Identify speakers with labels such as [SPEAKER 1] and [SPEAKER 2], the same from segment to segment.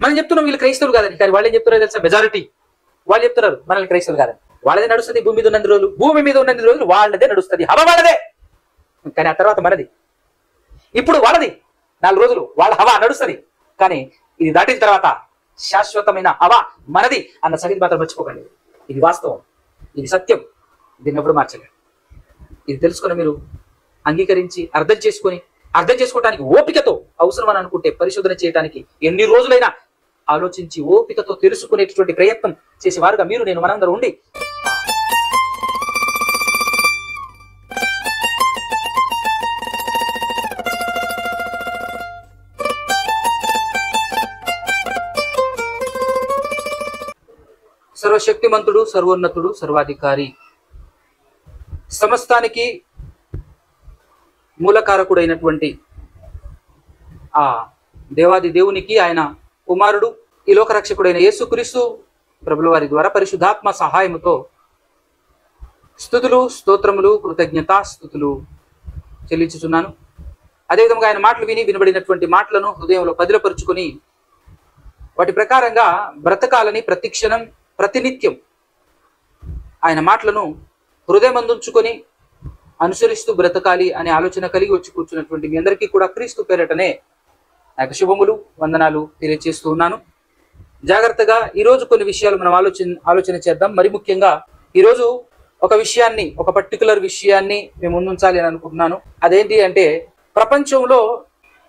[SPEAKER 1] మనం చెప్తున్నాం వీళ్ళు క్రైస్తవులు కాదని, కానీ వాళ్ళు ఏం చెప్తున్నారు తెలుసా? మెజారిటీ వాళ్ళు చెప్తున్నారు మనల్ని క్రైస్తవులు కాదని. వాళ్ళదే నడుస్తుంది భూమి మీద ఉన్నన్ని రోజులు, భూమి మీద ఉన్నన్ని రోజులు వాళ్ళదే నడుస్తుంది, హవ వాళ్ళదే. కానీ ఆ తర్వాత మనది. ఇప్పుడు వాళ్ళది 4 రోజులు వాళ్ళ హవా నడుస్తుంది, కానీ ఇది దాటిన తర్వాత శాశ్వతమైన హవా మనది అన్న సంగతి మాత్రం మర్చిపోకండి. ఇది వాస్తవం, ఇది సత్యం, దీన్ని ఎప్పుడు మార్చలేదు. ఇది తెలుసుకుని మీరు అంగీకరించి అర్థం చేసుకోవడానికి ఓపికతో అవసరం అని అనుకుంటే పరిశోధన చేయడానికి ఎన్ని రోజులైనా ఆలోచించి ఓపికతో తెలుసుకునేటటువంటి ప్రయత్నం చేసేవారుగా మీరు నేను మనందరూ ఉండి సర్వశక్తిమంతుడు, సర్వోన్నతుడు, సర్వాధికారి, సమస్తానికి మూలకారకుడైనటువంటి ఆ దేవాది దేవునికి, ఆయన కుమారుడు, ఈ లోకరక్షకుడైన యేసుక్రీస్తు ప్రభుల వారి ద్వారా పరిశుద్ధాత్మ సహాయముతో స్తుతులు, స్తోత్రములు, కృతజ్ఞతాస్తుతులు చెల్లించుచున్నాను. అదేవిధంగా ఆయన మాటలు వినబడినటువంటి మాటలను హృదయంలో పదిలపరుచుకొని వాటి ప్రకారంగా బ్రతకాలని ప్రతిక్షణం ప్రతినిత్యం ఆయన మాటలను హృదయమందుంచుకొని అనుసరిస్తూ బ్రతకాలి అనే ఆలోచన కలిగి వచ్చి కూర్చున్నటువంటి మీ అందరికీ కూడా క్రీస్తు పేరటనే నాకు శుభములు, వందనాలు తెలియజేస్తూ ఉన్నాను. జాగ్రత్తగా ఈరోజు కొన్ని విషయాలు మనం ఆలోచన చేద్దాం. మరి ముఖ్యంగా ఈరోజు ఒక పర్టికులర్ విషయాన్ని మేము ముందుంచాలి అని అనుకుంటున్నాను. అదేంటి అంటే, ప్రపంచంలో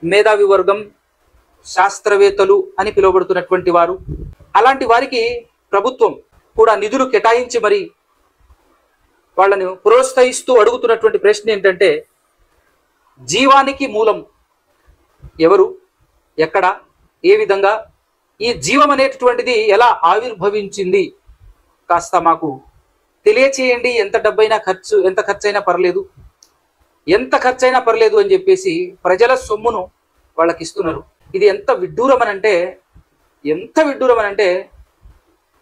[SPEAKER 1] మేధావి వర్గం, శాస్త్రవేత్తలు అని పిలువబడుతున్నటువంటి వారు, అలాంటి వారికి ప్రభుత్వం కూడా నిధులు కేటాయించి మరి వాళ్ళను ప్రోత్సహిస్తూ అడుగుతున్నటువంటి ప్రశ్న ఏంటంటే, జీవానికి మూలం ఎవరు, ఎక్కడ, ఏ విధంగా, ఈ జీవం అనేటటువంటిది ఎలా ఆవిర్భవించింది, కాస్త మాకు తెలియచేయండి. ఎంత ఖర్చైనా పర్లేదు అని చెప్పేసి ప్రజల సొమ్మును వాళ్ళకి ఇస్తున్నారు. ఇది ఎంత విడ్డూరమనంటే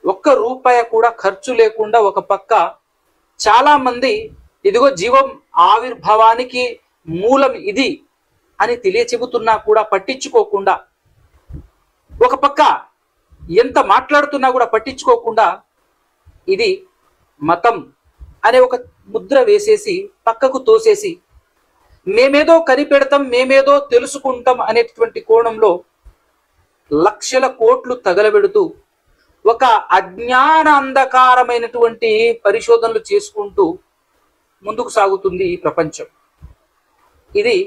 [SPEAKER 1] ₹1 కూడా ఖర్చు లేకుండా ఒక పక్క చాలా మంది ఇదిగో జీవం ఆవిర్భావానికి మూలం ఇది అని తెలియచెబుతున్నా కూడా పట్టించుకోకుండా, ఒక పక్క ఎంత మాట్లాడుతున్నా కూడా పట్టించుకోకుండా, ఇది మతం అనే ఒక ముద్ర వేసేసి పక్కకు తోసేసి మేమేదో కనిపెడతాం, మేమేదో తెలుసుకుంటాం అనేటువంటి కోణంలో లక్షల కోట్లు తగలబెడుతూ ఒక అజ్ఞాన అంధకారమైనటువంటి పరిశోధనలు చేసుకుంటూ ముందుకు సాగుతుంది ఈ ప్రపంచం. ఇది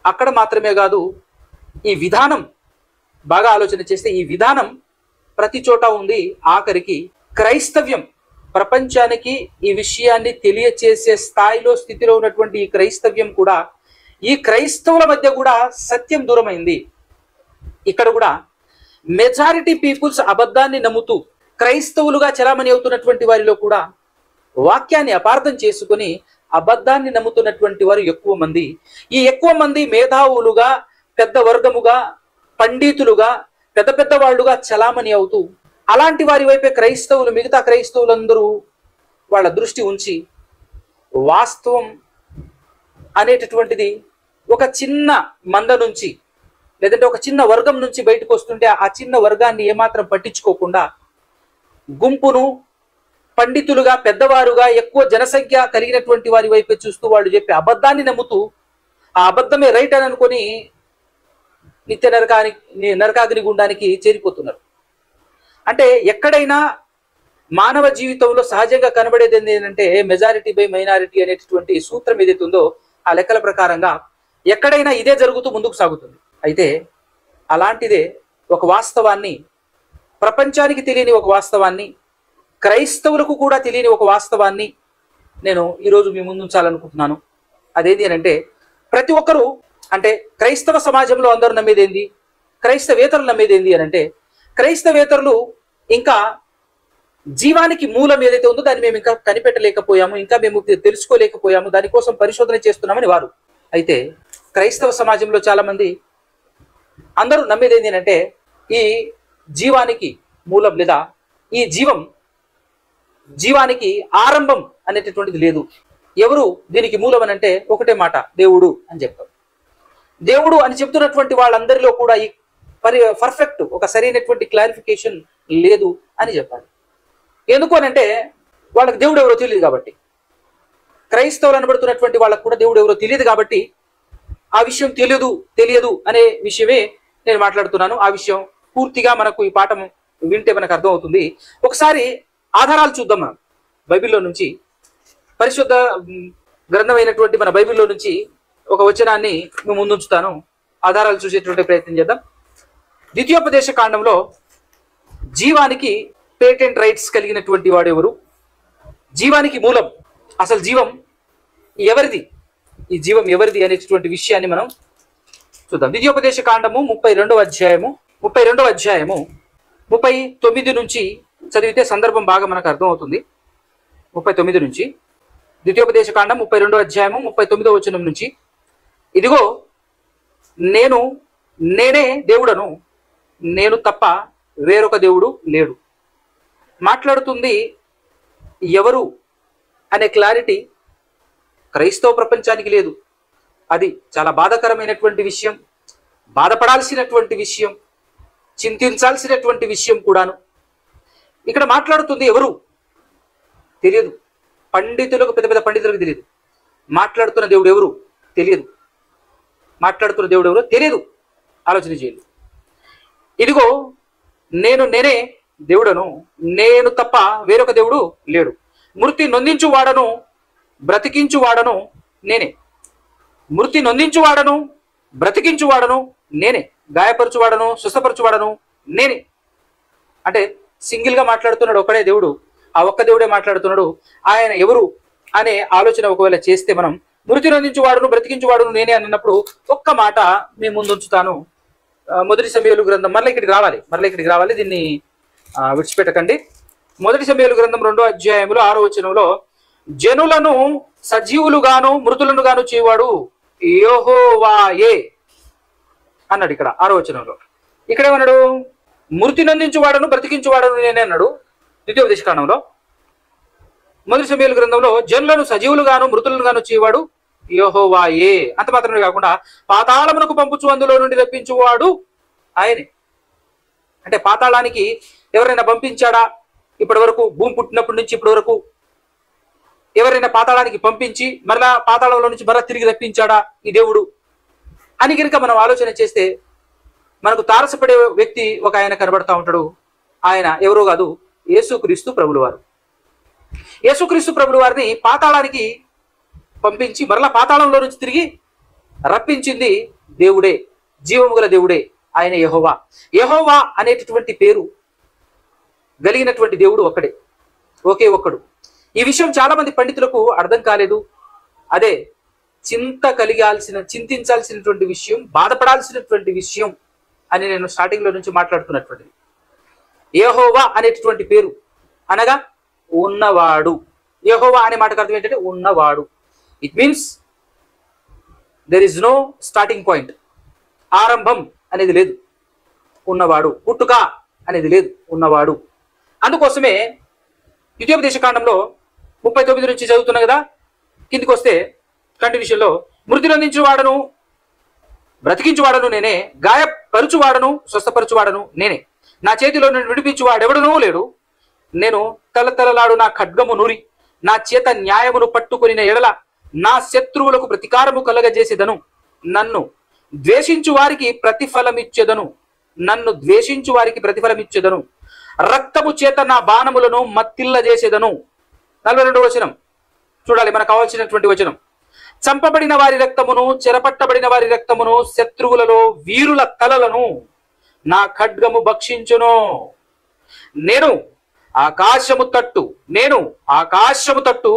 [SPEAKER 1] అక్కడ మాత్రమే కాదు, ఈ విధానం బాగా ఆలోచన చేస్తే ఈ విధానం ప్రతి చోట ఉంది. ఆఖరికి క్రైస్తవ్యం ప్రపంచానికి ఈ విషయాన్ని తెలియచేసే స్థితిలో ఉన్నటువంటి ఈ క్రైస్తవ్యం కూడా, ఈ క్రైస్తవుల మధ్య కూడా సత్యం దూరమైంది. ఇక్కడ కూడా మెజారిటీ పీపుల్స్ అబద్ధాన్ని నమ్ముతూ క్రైస్తవులుగా చలామణి అవుతున్నటువంటి వారిలో కూడా వాక్యాన్ని అపార్థం చేసుకుని అబద్ధాన్ని నమ్ముతున్నటువంటి వారు ఎక్కువ మంది. ఈ ఎక్కువ మంది మేధావులుగా, పెద్ద వర్గముగా, పండితులుగా, పెద్ద వాళ్ళుగా చలామణి అవుతూ, అలాంటి వారి వైపే మిగతా క్రైస్తవులందరూ వాళ్ళ దృష్టి ఉంచి వాస్తవం అనేటటువంటిది ఒక చిన్న మంద నుంచి, లేదంటే ఒక చిన్న వర్గం నుంచి బయటకు వస్తుంటే ఆ చిన్న వర్గాన్ని ఏమాత్రం పట్టించుకోకుండా గుంపును పండితులుగా, పెద్దవారుగా, ఎక్కువ జనసంఖ్య కలిగినటువంటి వారి వైపే చూస్తూ వాళ్ళు చెప్పే అబద్ధాన్ని నమ్ముతూ ఆ అబద్ధమే రైట్ అని అనుకొని నిత్య నరకాగ్ని గుండానికి చేరిపోతున్నారు. అంటే ఎక్కడైనా మానవ జీవితంలో సహజంగా కనబడేది ఏంటంటే మెజారిటీ బై మైనారిటీ అనేటటువంటి సూత్రం ఏదైతే ఉందో ఆ లెక్కల ప్రకారంగా ఎక్కడైనా ఇదే జరుగుతూ ముందుకు సాగుతుంది. అయితే అలాంటిదే ఒక వాస్తవాన్ని, ప్రపంచానికి తెలియని ఒక వాస్తవాన్ని, క్రైస్తవులకు కూడా తెలియని ఒక వాస్తవాన్ని నేను ఈరోజు మీ ముందు ఉంచాలనుకుంటున్నాను. అదేంటి అని అంటే, ప్రతి ఒక్కరూ అంటే క్రైస్తవ సమాజంలో అందరూ నమ్మేది ఏంది, క్రైస్తవేతరులు నమ్మేది ఏంది అని అంటే, క్రైస్తవేతరులు ఇంకా జీవానికి మూలం ఏదైతే ఉందో దాన్ని మేము ఇంకా కనిపెట్టలేకపోయాము, ఇంకా మేము తెలుసుకోలేకపోయాము, దానికోసం పరిశోధన చేస్తున్నామని వారు. అయితే క్రైస్తవ సమాజంలో చాలా మంది అందరూ నమ్మేది ఏంటి అంటే, ఈ జీవానికి మూలం లేదా ఈ జీవానికి ఆరంభం అనేటటువంటిది లేదు. ఎవరు దీనికి మూలం అని అంటే ఒకటే మాట, దేవుడు అని చెప్తారు. దేవుడు అని చెప్తున్నటువంటి వాళ్ళందరిలో కూడా ఈ పర్ఫెక్ట్, ఒక సరైనటువంటి క్లారిఫికేషన్ లేదు అని చెప్పాలి. ఎందుకు అని అంటే వాళ్ళకి దేవుడు ఎవరో తెలియదు కాబట్టి, క్రైస్తవులు అనబడుతున్నటువంటి వాళ్ళకు కూడా దేవుడు ఎవరో తెలియదు కాబట్టి ఆ విషయం తెలియదు అనే విషయమే నేను మాట్లాడుతున్నాను. ఆ విషయం పూర్తిగా మనకు ఈ పాఠం వింటే మనకు అర్థం అవుతుంది. ఒకసారి ఆధారాలు చూద్దాం. మనం బైబిల్లో నుంచి, పరిశుద్ధ గ్రంథమైనటువంటి మన బైబిల్లో నుంచి ఒక వచనాన్ని మేము ముందుంచుతాను. ఆధారాలు చూసేటువంటి ప్రయత్నం చేద్దాం. ద్వితీయోపదేశ కాండంలో జీవానికి పేటెంట్ రైట్స్ కలిగినటువంటి వాడు ఎవరు? జీవానికి మూలం, అసలు జీవం ఎవరిది, ఈ జీవం ఎవరిది అనేటువంటి విషయాన్ని మనం చూద్దాం. ద్వితీయోపదేశ కాండము 32వ అధ్యాయము 39 నుంచి చదివితే సందర్భం బాగా మనకు అర్థం అవుతుంది. 39 నుంచి, ద్వితీయోపదేశ కాండం 32వ అధ్యాయము 39వ వచనం నుంచి, ఇదిగో నేనే దేవుడను, నేను తప్ప వేరొక దేవుడు లేడు. మాట్లాడుతుంది ఎవరు అనే క్లారిటీ క్రైస్తవ ప్రపంచానికి లేదు. అది చాలా బాధాకరమైనటువంటి విషయం, బాధపడాల్సినటువంటి విషయం, చింతించాల్సినటువంటి విషయం కూడాను. ఇక్కడ మాట్లాడుతుంది ఎవరు తెలియదు. పండితులకు, పెద్ద పెద్ద పండితులకు తెలియదు. మాట్లాడుతున్న దేవుడు ఎవరు తెలియదు. ఆలోచన చేయండి. ఇదిగో నేనే దేవుడను, నేను తప్ప వేరొక దేవుడు లేడు. మృతి నొందించువాడను బ్రతికించువాడను నేనే. మృతి నొందించువాడను బ్రతికించువాడను నేనే. గాయపరచువాడను స్వస్థపరచువాడను నేనే. అంటే సింగిల్ గా మాట్లాడుతున్నాడు ఒకడే దేవుడు, ఆ ఒక్క దేవుడే మాట్లాడుతున్నాడు. ఆయన ఎవరు అనే ఆలోచన ఒకవేళ చేస్తే మనం మృతి నొందించువాడును బ్రతికించువాడును నేనే అన్నప్పుడు ఒక్క మాట మీ ముందు ఉంచుతాను. మొదటి సమూయేలు గ్రంథం, మరలా ఇక్కడికి రావాలి, దీన్ని విడిచిపెట్టకండి. మొదటి సమూయేలు గ్రంథం 2వ అధ్యాయంలో 6వ వచనంలో, జనులను సజీవులుగాను మృతులను గాను చేయవాడు యెహోవాయే అన్నాడు. ఇక్కడ 6వ వచనంలో ఇక్కడ ఏమన్నాడు? మృతి నొందించువాడను బ్రతికించువాడను నేనే అన్నాడు. ద్వితీయోపదేశ కాండంలో మొదటి సమూయేలు గ్రంథంలో జనులను సజీవులుగాను మృతులను గాను చేయవాడు యెహోవాయే. అంత మాత్రమే కాకుండా పాతాళమునకు పంపుచు అందులో నుండి రప్పించువాడు ఆయనే. అంటే పాతాళానికి ఎవరైనా పంపించాడా? ఇప్పటి వరకు, భూమి పుట్టినప్పటి నుంచి ఇప్పటి వరకు ఎవరైనా పాతాళానికి పంపించి మరలా పాతాళంలో నుంచి మరలా తిరిగి రప్పించాడా ఈ దేవుడు అని కనుక మనం ఆలోచన చేస్తే మనకు తారసపడే వ్యక్తి ఒక ఆయన కనబడతా ఉంటాడు. ఆయన ఎవరో కాదు, యేసుక్రీస్తు ప్రభులు వారు. యేసుక్రీస్తు ప్రభులు వారిని పాతాళానికి పంపించి మరలా పాతాళంలో నుంచి తిరిగి రప్పించింది దేవుడే, జీవము గల దేవుడే, ఆయన యెహోవా. యెహోవా అనేటటువంటి పేరు కలిగినటువంటి దేవుడు ఒక్కడే, ఒకే ఒక్కడు. ఈ విషయం చాలా మంది పండితులకు అర్థం కాలేదు. అదే చింతించాల్సినటువంటి విషయం, బాధపడాల్సినటువంటి విషయం అని నేను స్టార్టింగ్ లో నుంచి మాట్లాడుతున్నటువంటిది. యెహోవా అనేటటువంటి పేరు అనగా ఉన్నవాడు. యెహోవా అనే మాటకు అర్థం ఏంటంటే ఉన్నవాడు. It means there is no starting point. ఆరంభం అనేది లేదు, ఉన్నవాడు. పుట్టుక అనేది లేదు, ఉన్నవాడు. అందుకోసమే ద్వితీయోపదేశ కాండంలో 39 నుంచి చదువుతున్నా కదా, కిందికి వస్తే కంటిన్యూషన్లో మృతి నొందించువాడను బ్రతికించువాడను నేనే, గాయపరుచువాడను స్వస్థపరచువాడను నేనే, నా చేతిలో నుండి విడిపించువాడెవడనూ లేడు. నేను తలతలలాడు నా ఖడ్గము నూరి నా చేత న్యాయమును పట్టుకొనిన ఎడల నా శత్రువులకు ప్రతీకారము కలగజేసేదను. నన్ను ద్వేషించు వారికి ప్రతిఫలమిచ్చేదను. రక్తము చేత నా బాణములను మత్తిల్ల చేసేదను. 42వ వచనం చూడాలి, మనకు కావాల్సినటువంటి వచనం. చంపబడిన వారి రక్తమును, చెరపట్టబడిన వారి రక్తమును, శత్రువులలో వీరుల తలలను నా ఖడ్గము భక్షించును. నేను ఆకాశము తట్టు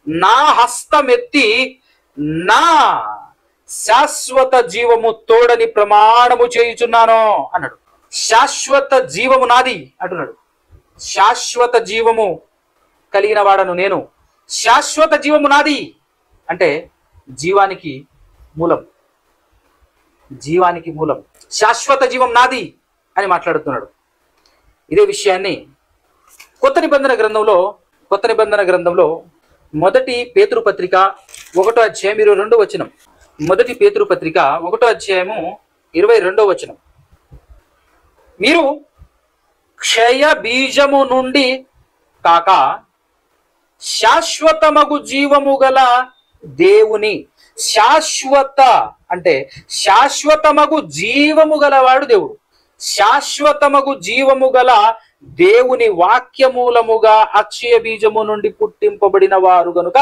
[SPEAKER 1] నా హస్తమెత్తి నా శాశ్వత జీవము తోడని ప్రమాణము చేయుచున్నాను అన్నాడు. శాశ్వత జీవము నాది అంటున్నాడు. శాశ్వత జీవము కలిగిన వాడను నేను, శాశ్వత జీవము నాది అంటే జీవానికి మూలం, శాశ్వత జీవం నాది అని మాట్లాడుతున్నాడు. ఇదే విషయాన్ని కొత్త నిబంధన గ్రంథంలో మొదటి పేతురు పత్రిక 1వ అధ్యాయం 22వ వచనం. మొదటి పేతురు పత్రిక 1వ అధ్యాయము 22వ వచనం. మీరు క్షయ బీజము నుండి కాక శాశ్వతమగు జీవము గల దేవుని, శాశ్వత అంటే శాశ్వతమగు జీవము గలవాడు దేవుడు, శాశ్వతమగు జీవము గల దేవుని వాక్యమూలముగా అక్షయ బీజము నుండి పుట్టింపబడిన వారు గనుక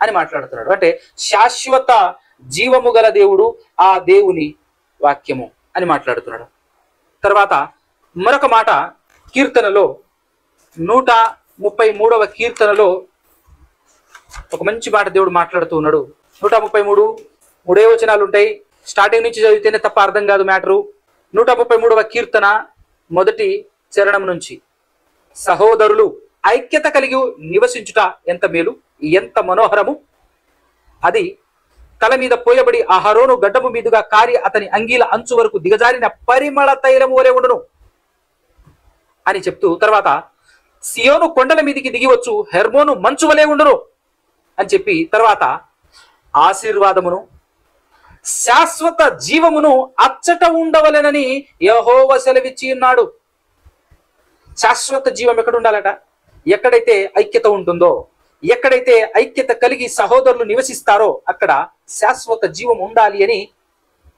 [SPEAKER 1] అని మాట్లాడుతున్నాడు. అంటే శాశ్వత జీవము గల దేవుడు ఆ దేవుని వాక్యము అని మాట్లాడుతున్నాడు. తర్వాత మరొక మాట కీర్తనలో 133వ కీర్తనలో ఒక మంచి మాట దేవుడు మాట్లాడుతూ ఉన్నాడు. 133 3 వచనాలు ఉంటాయి. స్టార్టింగ్ నుంచి చదివితేనే తప్ప అర్థం కాదు మ్యాటరు. 133వ కీర్తన మొదటి చరణం నుంచి, సహోదరులు ఐక్యత కలిగి నివసించుట ఎంత మేలు, ఎంత మనోహరము, అది తల మీద పోయబడి అహరోను గడ్డము మీదుగా కారి అతని అంగీల అంచు వరకు దిగజారిన పరిమళ తైలము వలె ఉండును అని చెప్తూ, తర్వాత సియోను కొండల మీదికి దిగివచ్చు, హెర్మోను మంచు వలె ఉండును అని చెప్పి, తర్వాత ఆశీర్వాదమును శాశ్వత జీవమును అచ్చట ఉండవలెనని యెహోవా సెలవిచ్చి ఉన్నాడు. శాశ్వత జీవం ఎక్కడ ఉండాలట? ఎక్కడైతే ఐక్యత ఉంటుందో, ఎక్కడైతే ఐక్యత కలిగి సహోదరులు నివసిస్తారో అక్కడ శాశ్వత జీవం ఉండాలి అని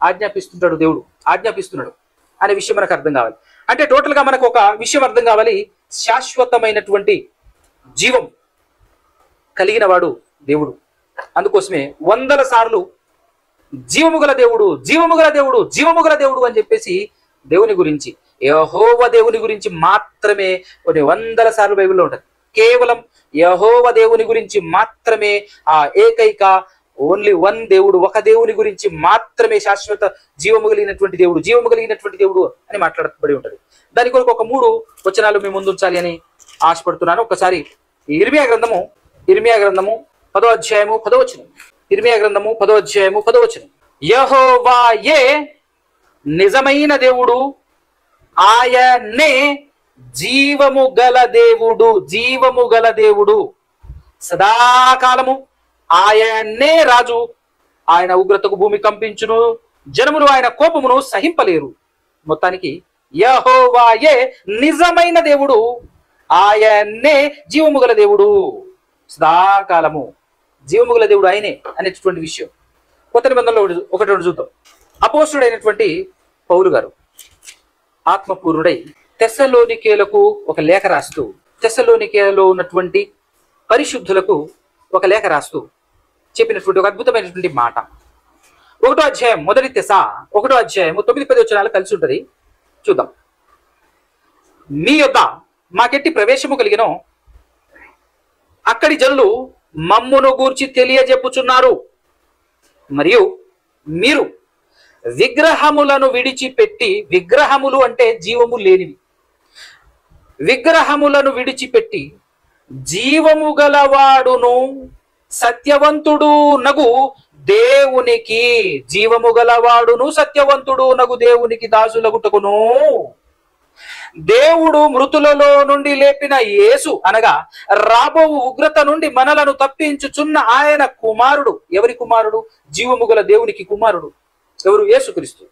[SPEAKER 1] ఆజ్ఞాపిస్తుంటాడు దేవుడు, ఆజ్ఞాపిస్తున్నాడు అనే విషయం మనకు అర్థం కావాలి. అంటే టోటల్ గా మనకు ఒక విషయం అర్థం కావాలి, శాశ్వతమైనటువంటి జీవం కలిగిన వాడు దేవుడు. అందుకోసమే 100 సార్లు జీవము గల దేవుడు, జీవము గల దేవుడు, జీవము గల దేవుడు అని చెప్పేసి దేవుని గురించి, యెహోవా దేవుని గురించి మాత్రమే కొన్ని 100 సార్లు బైబిల్లో ఉంటుంది. కేవలం యెహోవా దేవుని గురించి మాత్రమే, ఆ ఏకైక ఓన్లీ వన్ దేవుడు, ఒక దేవుని గురించి మాత్రమే శాశ్వత జీవము కలిగినటువంటి దేవుడు, జీవము కలిగినటువంటి దేవుడు అని మాట్లాడబడి ఉంటుంది. దాని కొరకు ఒక 3 వచనాలు మీ ముందు ఉంచాలి అని ఆశపడుతున్నాను. ఒకసారి ఇర్మియా గ్రంథము 10వ అధ్యాయము 10వ వచనం. ఇర్మియా గ్రంథము 10వ అధ్యాయము 10వ వచనం. యెహోవాయే నిజమైన దేవుడు, ఆయనే జీవము గల దేవుడు, జీవము గల దేవుడు, సదాకాలము ఆయనే రాజు. ఆయన ఉగ్రతకు భూమి కంపించును, జనములు ఆయన కోపమును సహింపలేరు. మొత్తానికి యెహోవాయే నిజమైన దేవుడు, ఆయనే జీవము గల దేవుడు, సదాకాలము జీవము గల దేవుడు ఆయనే అనేటటువంటి విషయం కొత్త నిబంధనలో ఒకటి చూద్దాం. అపోస్తుడైనటువంటి పౌలు గారు ఆత్మపూర్ణుడై తెస్సలోనికేలకు ఒక లేఖ రాస్తూ, తెస్సలోనికేలో ఉన్నటువంటి పరిశుద్ధులకు ఒక లేఖ రాస్తూ చెప్పినటువంటి ఒక అద్భుతమైనటువంటి మాట. 1వ అధ్యాయం మొదటి తెస్స 1వ అధ్యాయము 9-10 వచనాలు కలిసి ఉంటుంది. చూద్దాం. మీ యొద్ద మాకెట్టి ప్రవేశము కలిగినో అక్కడి జనులు మమ్మును గూర్చి తెలియజెప్పుచున్నారు, మరియు మీరు విగ్రహములను విడిచిపెట్టి, విగ్రహములు అంటే జీవము లేనివి, విగ్రహములను విడిచిపెట్టి జీవము గలవాడును సత్యవంతుడు నగు దేవునికి, జీవము గలవాడును సత్యవంతుడు నగు దేవునికి దాసులగుటకును దేవుడు మృతులలో నుండి లేపిన యేసు అనగా రాబో ఉగ్రత నుండి మనలను తప్పించుచున్న ఆయన కుమారుడు. ఎవరి కుమారుడు? జీవము గల దేవునికి కుమారుడు. ఎవరు? యేసుక్రీస్తు.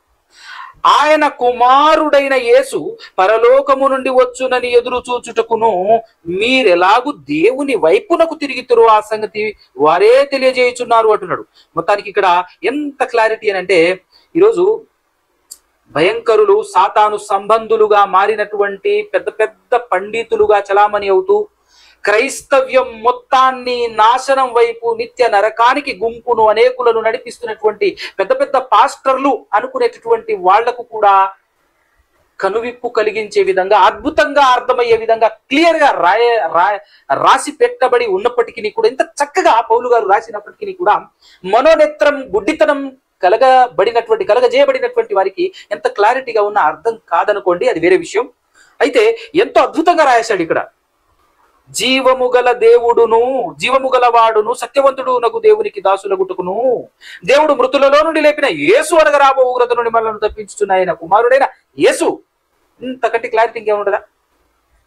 [SPEAKER 1] ఆయన కుమారుడైన యేసు పరలోకము నుండి వచ్చునని ఎదురు చూచుటకును మీరెలాగు దేవుని వైపునకు తిరిగితురు ఆ సంగతి వారే తెలియజేయుచున్నారు అంటున్నాడు. మొత్తానికి ఇక్కడ ఎంత క్లారిటీ అని అంటే, ఈరోజు భయంకరులు, సాతాను సంబంధులుగా మారినటువంటి పెద్ద పెద్ద పండితులుగా చలామణి అవుతూ క్రైస్తవ్యం మొత్తాన్ని నాశనం వైపు, నిత్య నరకానికి గుంపును అనేకులను నడిపిస్తున్నటువంటి పెద్ద పెద్ద పాస్టర్లు అనుకునేటటువంటి వాళ్లకు కూడా కనువిప్పు కలిగించే విధంగా, అద్భుతంగా అర్థమయ్యే విధంగా క్లియర్ గా రాసి పెట్టబడి ఉన్నప్పటికీ కూడా, ఇంత చక్కగా పౌలు గారు రాసినప్పటికీ కూడా మనోనేత్రం గుడ్డితనం కలగజేయబడినటువంటి వారికి ఎంత క్లారిటీగా ఉన్న అర్థం కాదనుకోండి, అది వేరే విషయం. అయితే ఎంతో అద్భుతంగా రాశాడు ఇక్కడ. జీవము గల దేవుడును, జీవము గల వాడును సత్యవంతుడు నగు దేవునికి దాసులగుటకును దేవుడు మృతులలో నుండి లేపిన యేసు అనగా రాబో ఉగ్రత నుండి మనల్ని తప్పించుచున్న ఆయన కుమారుడైన యేసు. ఇంతకంటే క్లారిటీ ఇంకేముండదా?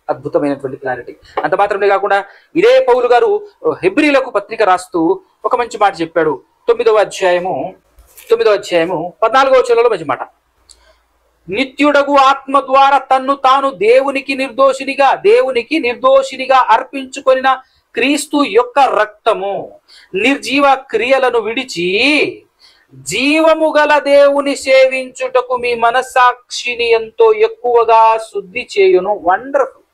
[SPEAKER 1] అద్భుతమైనటువంటి క్లారిటీ. అంత మాత్రమే కాకుండా ఇదే పౌలు గారు హెబ్రీలకు పత్రిక రాస్తూ ఒక మంచి మాట చెప్పాడు. 9వ అధ్యాయము 14వ వచనంలో మంచి మాట. నిత్యుడగు ఆత్మ ద్వారా తన్ను తాను దేవునికి నిర్దోషినిగా అర్పించుకొనిన క్రీస్తు యొక్క రక్తము నిర్జీవ క్రియలను విడిచి జీవము గల దేవుని సేవించుటకు మీ మనస్సాక్షిని ఎంతో ఎక్కువగా శుద్ధి చేయును. వండర్ఫుల్.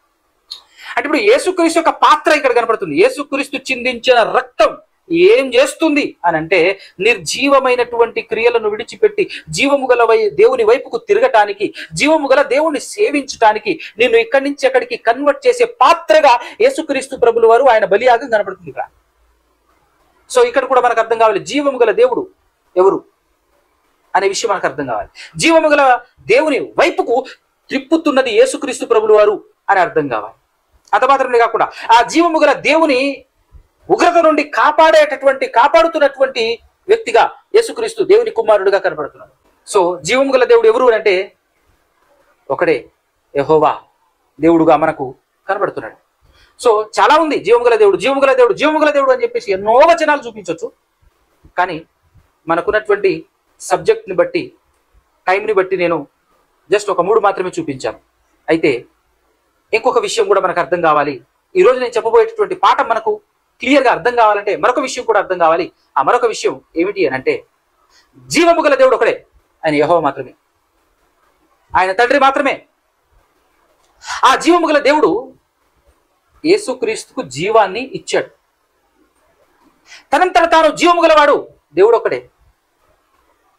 [SPEAKER 1] అంటే ఇప్పుడు యేసుక్రీస్తు యొక్క పాత్ర ఇక్కడ కనపడుతుంది. యేసుక్రీస్తు చిందించిన రక్తం ఏం చేస్తుంది అని అంటే, నిర్జీవమైనటువంటి క్రియలను విడిచిపెట్టి జీవము గల దేవుని వైపుకు తిరగటానికి, జీవము గల దేవుని సేవించటానికి నిన్ను ఇక్కడి నుంచి అక్కడికి కన్వర్ట్ చేసే పాత్రగా యేసుక్రీస్తు ప్రభుల వారు ఆయన బలియాగం కనపడుతుంది ఇక్కడ. సో ఇక్కడ కూడా మనకు అర్థం కావాలి, జీవము గల దేవుడు ఎవరు అనే విషయం మనకు అర్థం కావాలి. జీవము గల దేవుని వైపుకు త్రిప్పుతున్నది యేసుక్రీస్తు ప్రభుల వారు అని అర్థం కావాలి. అంత మాత్రమే కాకుండా ఆ జీవము గల దేవుని ఉగ్రత నుండి కాపాడుతున్నటువంటి వ్యక్తిగా యేసుక్రీస్తు దేవుని కుమారుడుగా కనపడుతున్నాడు. సో జీవము గల దేవుడు ఎవరు అంటే ఒకడే, యెహోవా దేవుడుగా మనకు కనబడుతున్నాడు. సో చాలా ఉంది జీవము గల దేవుడు అని చెప్పేసి ఎన్నో వచనాలు చూపించవచ్చు. కానీ మనకున్నటువంటి సబ్జెక్ట్ని బట్టి, టైంని బట్టి నేను జస్ట్ ఒక 3 మాత్రమే చూపించాను. అయితే ఇంకొక విషయం కూడా మనకు అర్థం కావాలి. ఈరోజు నేను చెప్పబోయేటటువంటి పాఠం మనకు క్లియర్గా అర్థం కావాలంటే మరొక విషయం కూడా అర్థం కావాలి. ఆ మరొక విషయం ఏమిటి అని అంటే, జీవము గల దేవుడు ఒకడే, ఆయన యెహోవా మాత్రమే, ఆయన తండ్రి మాత్రమే. ఆ జీవము గల దేవుడు యేసుక్రీస్తుకు జీవాన్ని ఇచ్చాడు. తనంతట తాను జీవము గలవాడు దేవుడు ఒకడే.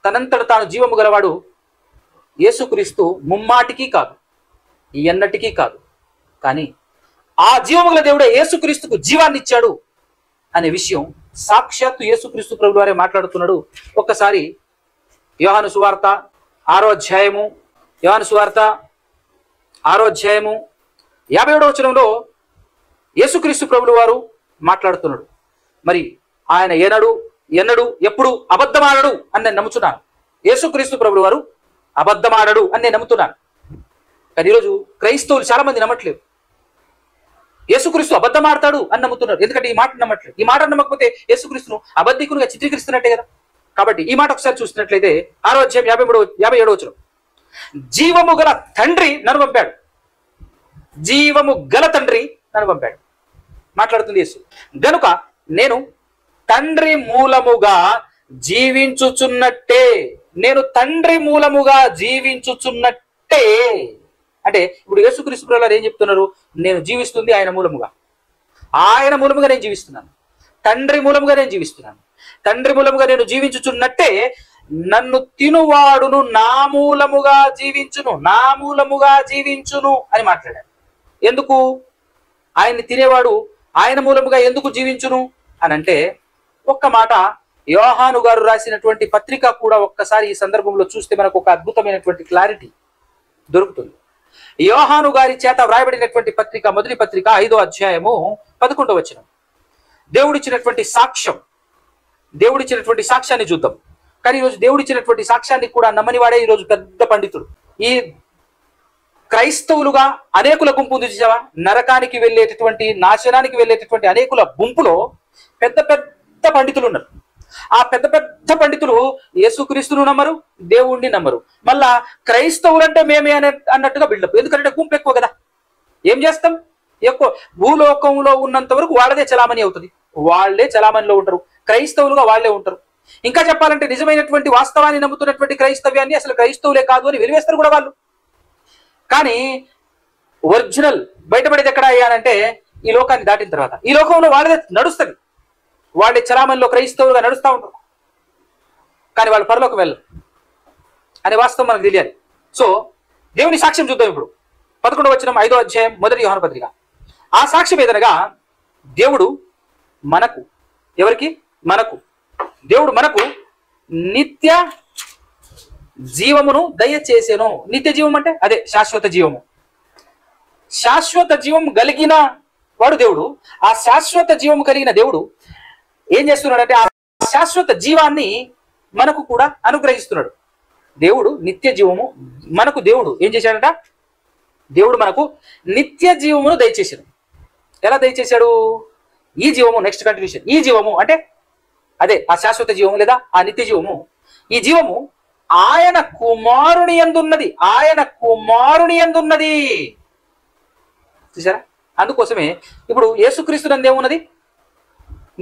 [SPEAKER 1] తనంతట తాను జీవము గలవాడు యేసుక్రీస్తు ముమ్మాటికి కాదు, ఎన్నటికీ కాదు. కానీ ఆ జీవము గల దేవుడే యేసుక్రీస్తుకు జీవాన్ని ఇచ్చాడు అనే విషయం సాక్షాత్తు యేసుక్రీస్తు ప్రభువు వారే మాట్లాడుతున్నాడు. ఒక్కసారి యోహాను సువార్త 6వ అధ్యాయము 57వ వచనంలో యేసుక్రీస్తు ప్రభువు వారు మాట్లాడుతున్నాడు. మరి ఆయన ఎన్నడు ఎప్పుడు అబద్ధమాడడు అని నేను నమ్ముతున్నాను. యేసుక్రీస్తు ప్రభువు వారు అబద్ధమాడడు అని నేను నమ్ముతున్నాను. కానీ ఈరోజు క్రైస్తవులు చాలా మంది నమ్మట్లేదు. యేసుక్రీస్తు అబద్ధం ఆడతాడు అని నమ్ముతున్నారు. ఎందుకంటే ఈ మాట నమ్మట్లేదు. ఈ మాట నమ్మకపోతే యేసుక్రీస్తును అబద్ధికునిగా చిత్రీకరిస్తున్నట్టే కదా. కాబట్టి ఈ మాట ఒకసారి చూసినట్లయితే 6వ అధ్యాయం 57వ వచనం, జీవము గల తండ్రి నన్ను పంపాడు. జీవము గల తండ్రి నన్ను పంపాడు మాట్లాడుతుంది యేసు. గనుక నేను తండ్రి మూలముగా జీవించుచున్నట్టే అంటే ఇప్పుడు యేసుక్రీస్తు ప్రభువు ఏం చెప్తున్నారు? నేను జీవిస్తుంది ఆయన మూలముగా నేను జీవిస్తున్నాను. తండ్రి మూలముగా నేను జీవిస్తున్నాను. తండ్రి మూలముగా నేను జీవించుచున్నట్టే నన్ను తినువాడును నా మూలముగా జీవించును అని మాట్లాడాడు. ఎందుకు ఆయన్ని తినేవాడు ఆయన మూలముగా ఎందుకు జీవించును అని అంటే, ఒక్క మాట యోహాను గారు రాసినటువంటి పత్రిక కూడా ఒక్కసారి ఈ సందర్భంలో చూస్తే మనకు ఒక అద్భుతమైనటువంటి క్లారిటీ దొరుకుతుంది. యోహాను గారి చేత వ్రాయబడినటువంటి పత్రిక, మొదటి పత్రిక 5వ అధ్యాయము 11వ వచనం. దేవుడిచ్చినటువంటి సాక్ష్యాన్ని చూద్దాం. కానీ ఈరోజు దేవుడిచ్చినటువంటి సాక్ష్యాన్ని కూడా నమ్మని వాడే ఈరోజు పెద్ద పండితుడు. ఈ క్రైస్తవులుగా అనేకుల గుంపు ఉంది చూసావా? నరకానికి వెళ్ళేటటువంటి, నాశనానికి వెళ్ళేటటువంటి అనేకుల గుంపులో పెద్ద పెద్ద పండితులు ఉన్నారు. ఆ పెద్ద పెద్ద పండితులు యేసుక్రీస్తును నమ్మరు, దేవుణ్ణి నమ్మరు. మళ్ళా క్రైస్తవులంటే మేమే అన్నట్టుగా బిల్డప్. ఎందుకంటే గుంపు ఎక్కువ కదా. ఏం చేస్తాం? ఎక్కువ భూలోకంలో ఉన్నంత వరకు వాళ్ళదే చలామణి అవుతుంది. వాళ్లే చలామణిలో ఉంటారు. క్రైస్తవులుగా వాళ్లే ఉంటారు. ఇంకా చెప్పాలంటే నిజమైనటువంటి వాస్తవాన్ని నమ్ముతున్నటువంటి క్రైస్తవ్యాన్ని అసలు క్రైస్తవులే కాదు అని వెలివేస్తారు కూడా వాళ్ళు. కానీ ఒరిజినల్ బయటపడేది ఎక్కడ అయ్యానంటే ఈ లోకాన్ని దాటిన తర్వాత. ఈ లోకంలో వాళ్ళదే నడుస్తుంది. వాళ్ళే చలామణిలో క్రైస్తవులుగా నడుస్తూ ఉంటారు. కానీ వాళ్ళు పరలోకం వెళ్ళరు అనే వాస్తవం మనకు తెలియాలి. సో దేవుని సాక్ష్యం చూద్దాం ఇప్పుడు. 11వ వచనం 5వ అధ్యాయం మొదటి యోహాను పత్రిక. ఆ సాక్ష్యం ఏదనగా, దేవుడు మనకు, ఎవరికి? దేవుడు మనకు నిత్య జీవమును దయచేసెను. నిత్య జీవం అంటే అదే శాశ్వత జీవము. శాశ్వత జీవం కలిగిన వాడు దేవుడు. ఆ శాశ్వత జీవము కలిగిన దేవుడు ఏం చేస్తున్నాడంటే ఆ శాశ్వత జీవాన్ని మనకు కూడా అనుగ్రహిస్తున్నాడు. దేవుడు నిత్య జీవము మనకు, దేవుడు ఏం చేశాడట? దేవుడు మనకు నిత్య జీవమును దయచేశాడు. ఎలా దయచేశాడు? ఈ జీవము, నెక్స్ట్ కంటిన్యూషన్, ఈ జీవము అంటే అదే ఆ శాశ్వత జీవము లేదా ఆ నిత్య జీవము. ఈ జీవము ఆయన కుమారుని యందున్నది, ఆయన కుమారుని యందున్నది. చూసారా? అందుకోసమే ఇప్పుడు యేసుక్రీస్తునందు ఏమున్నది?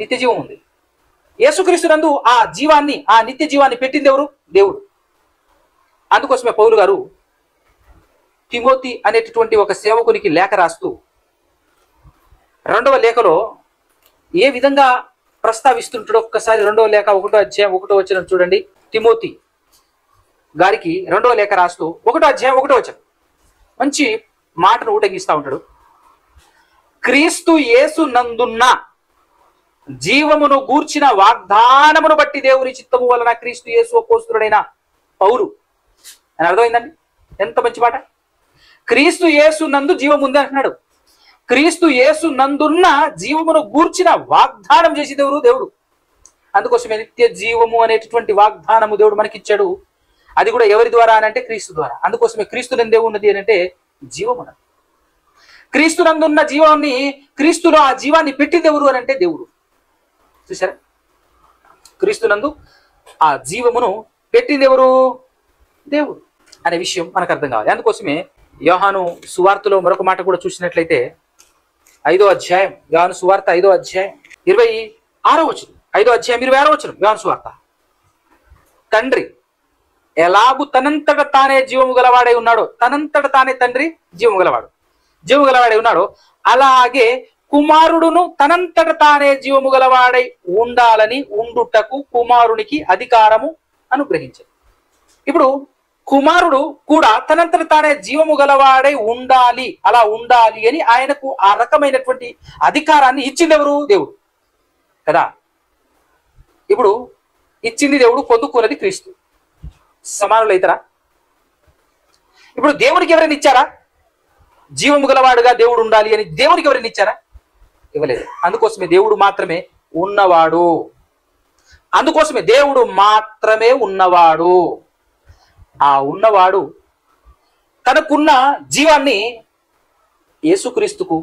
[SPEAKER 1] నిత్య జీవం ఉంది. యేసుక్రీస్తునందు ఆ జీవాన్ని, ఆ నిత్య జీవాన్ని పెట్టింది ఎవరు? దేవుడు. అందుకోసమే పౌలు గారు తిమోతి అనేటటువంటి ఒక సేవకునికి లేఖ రాస్తూ 2వ లేఖలో ఏ విధంగా ప్రస్తావిస్తుంటాడో ఒక్కసారి 2వ లేఖ 1వ అధ్యాయం 1వ వచనం చూడండి. తిమోతి గారికి 2వ లేఖ రాస్తూ 1వ అధ్యాయం 1వ వచనం మంచి మాటను ఊటగిస్తూ ఉంటాడు. క్రీస్తు యేసు నందున్న జీవమును గూర్చిన వాగ్దానమును బట్టి దేవుని చిత్తము వలన క్రీస్తు యేసు అపోస్తలుడైన పౌలు అని అర్థమైందండి. ఎంత మంచి మాట! క్రీస్తు యేసు నందు జీవం ఉంది అంటున్నాడు. క్రీస్తు యేసు నందున్న జీవమును గూర్చిన వాగ్దానం చేసి దేవుడు. అందుకోసమే నిత్య జీవము అనేటటువంటి వాగ్దానము దేవుడు మనకిచ్చాడు. అది కూడా ఎవరి ద్వారా అని అంటే క్రీస్తు ద్వారా. అందుకోసమే క్రీస్తు నందు ఏమున్నది అని అంటే జీవము. క్రీస్తు నందున్న జీవాన్ని, క్రీస్తులో ఆ జీవాన్ని పెట్టింది ఎవరు అని అంటే దేవుడు. చూసారా? క్రీస్తు నందు ఆ జీవమును పెట్టింది ఎవరు? దేవుడు అనే విషయం మనకు అర్థం కావాలి. అందుకోసమే యోహాను సువార్తలో మరొక మాట కూడా చూసినట్లయితే 5వ అధ్యాయం, యోహాను సువార్త 5వ అధ్యాయం 26వ వచనం, 5వ అధ్యాయం 26వ వచనం యోహాను సువార్త. తండ్రి ఎలాగు తనంతట తానే జీవము గలవాడై ఉన్నాడో, తనంతట తానే తండ్రి జీవము గలవాడై ఉన్నాడో, అలాగే కుమారుడును తనంతట తానే జీవము గలవాడై ఉండాలని ఉండుటకు కుమారునికి అధికారము అనుగ్రహించాడు. ఇప్పుడు కుమారుడు కూడా తనంతట తానే జీవము గలవాడై ఉండాలి, అలా ఉండాలి అని ఆయనకు ఆ రకమైనటువంటి అధికారాన్ని ఇచ్చింది ఎవరు? దేవుడు కదా. ఇప్పుడు ఇచ్చింది దేవుడు, పొందుకున్నది క్రీస్తు. సమానులైతరా? ఇప్పుడు దేవునికి ఎవరైనా ఇచ్చారా? జీవము గలవాడుగా దేవుడు ఉండాలి అని దేవునికి ఎవరైనా ఇచ్చారా? ఇవ్వలేదు. అందుకోసమే దేవుడు మాత్రమే ఉన్నవాడు. అందుకోసమే దేవుడు మాత్రమే ఉన్నవాడు. ఆ ఉన్నవాడు తనకున్న జీవాన్ని యేసుక్రీస్తుకు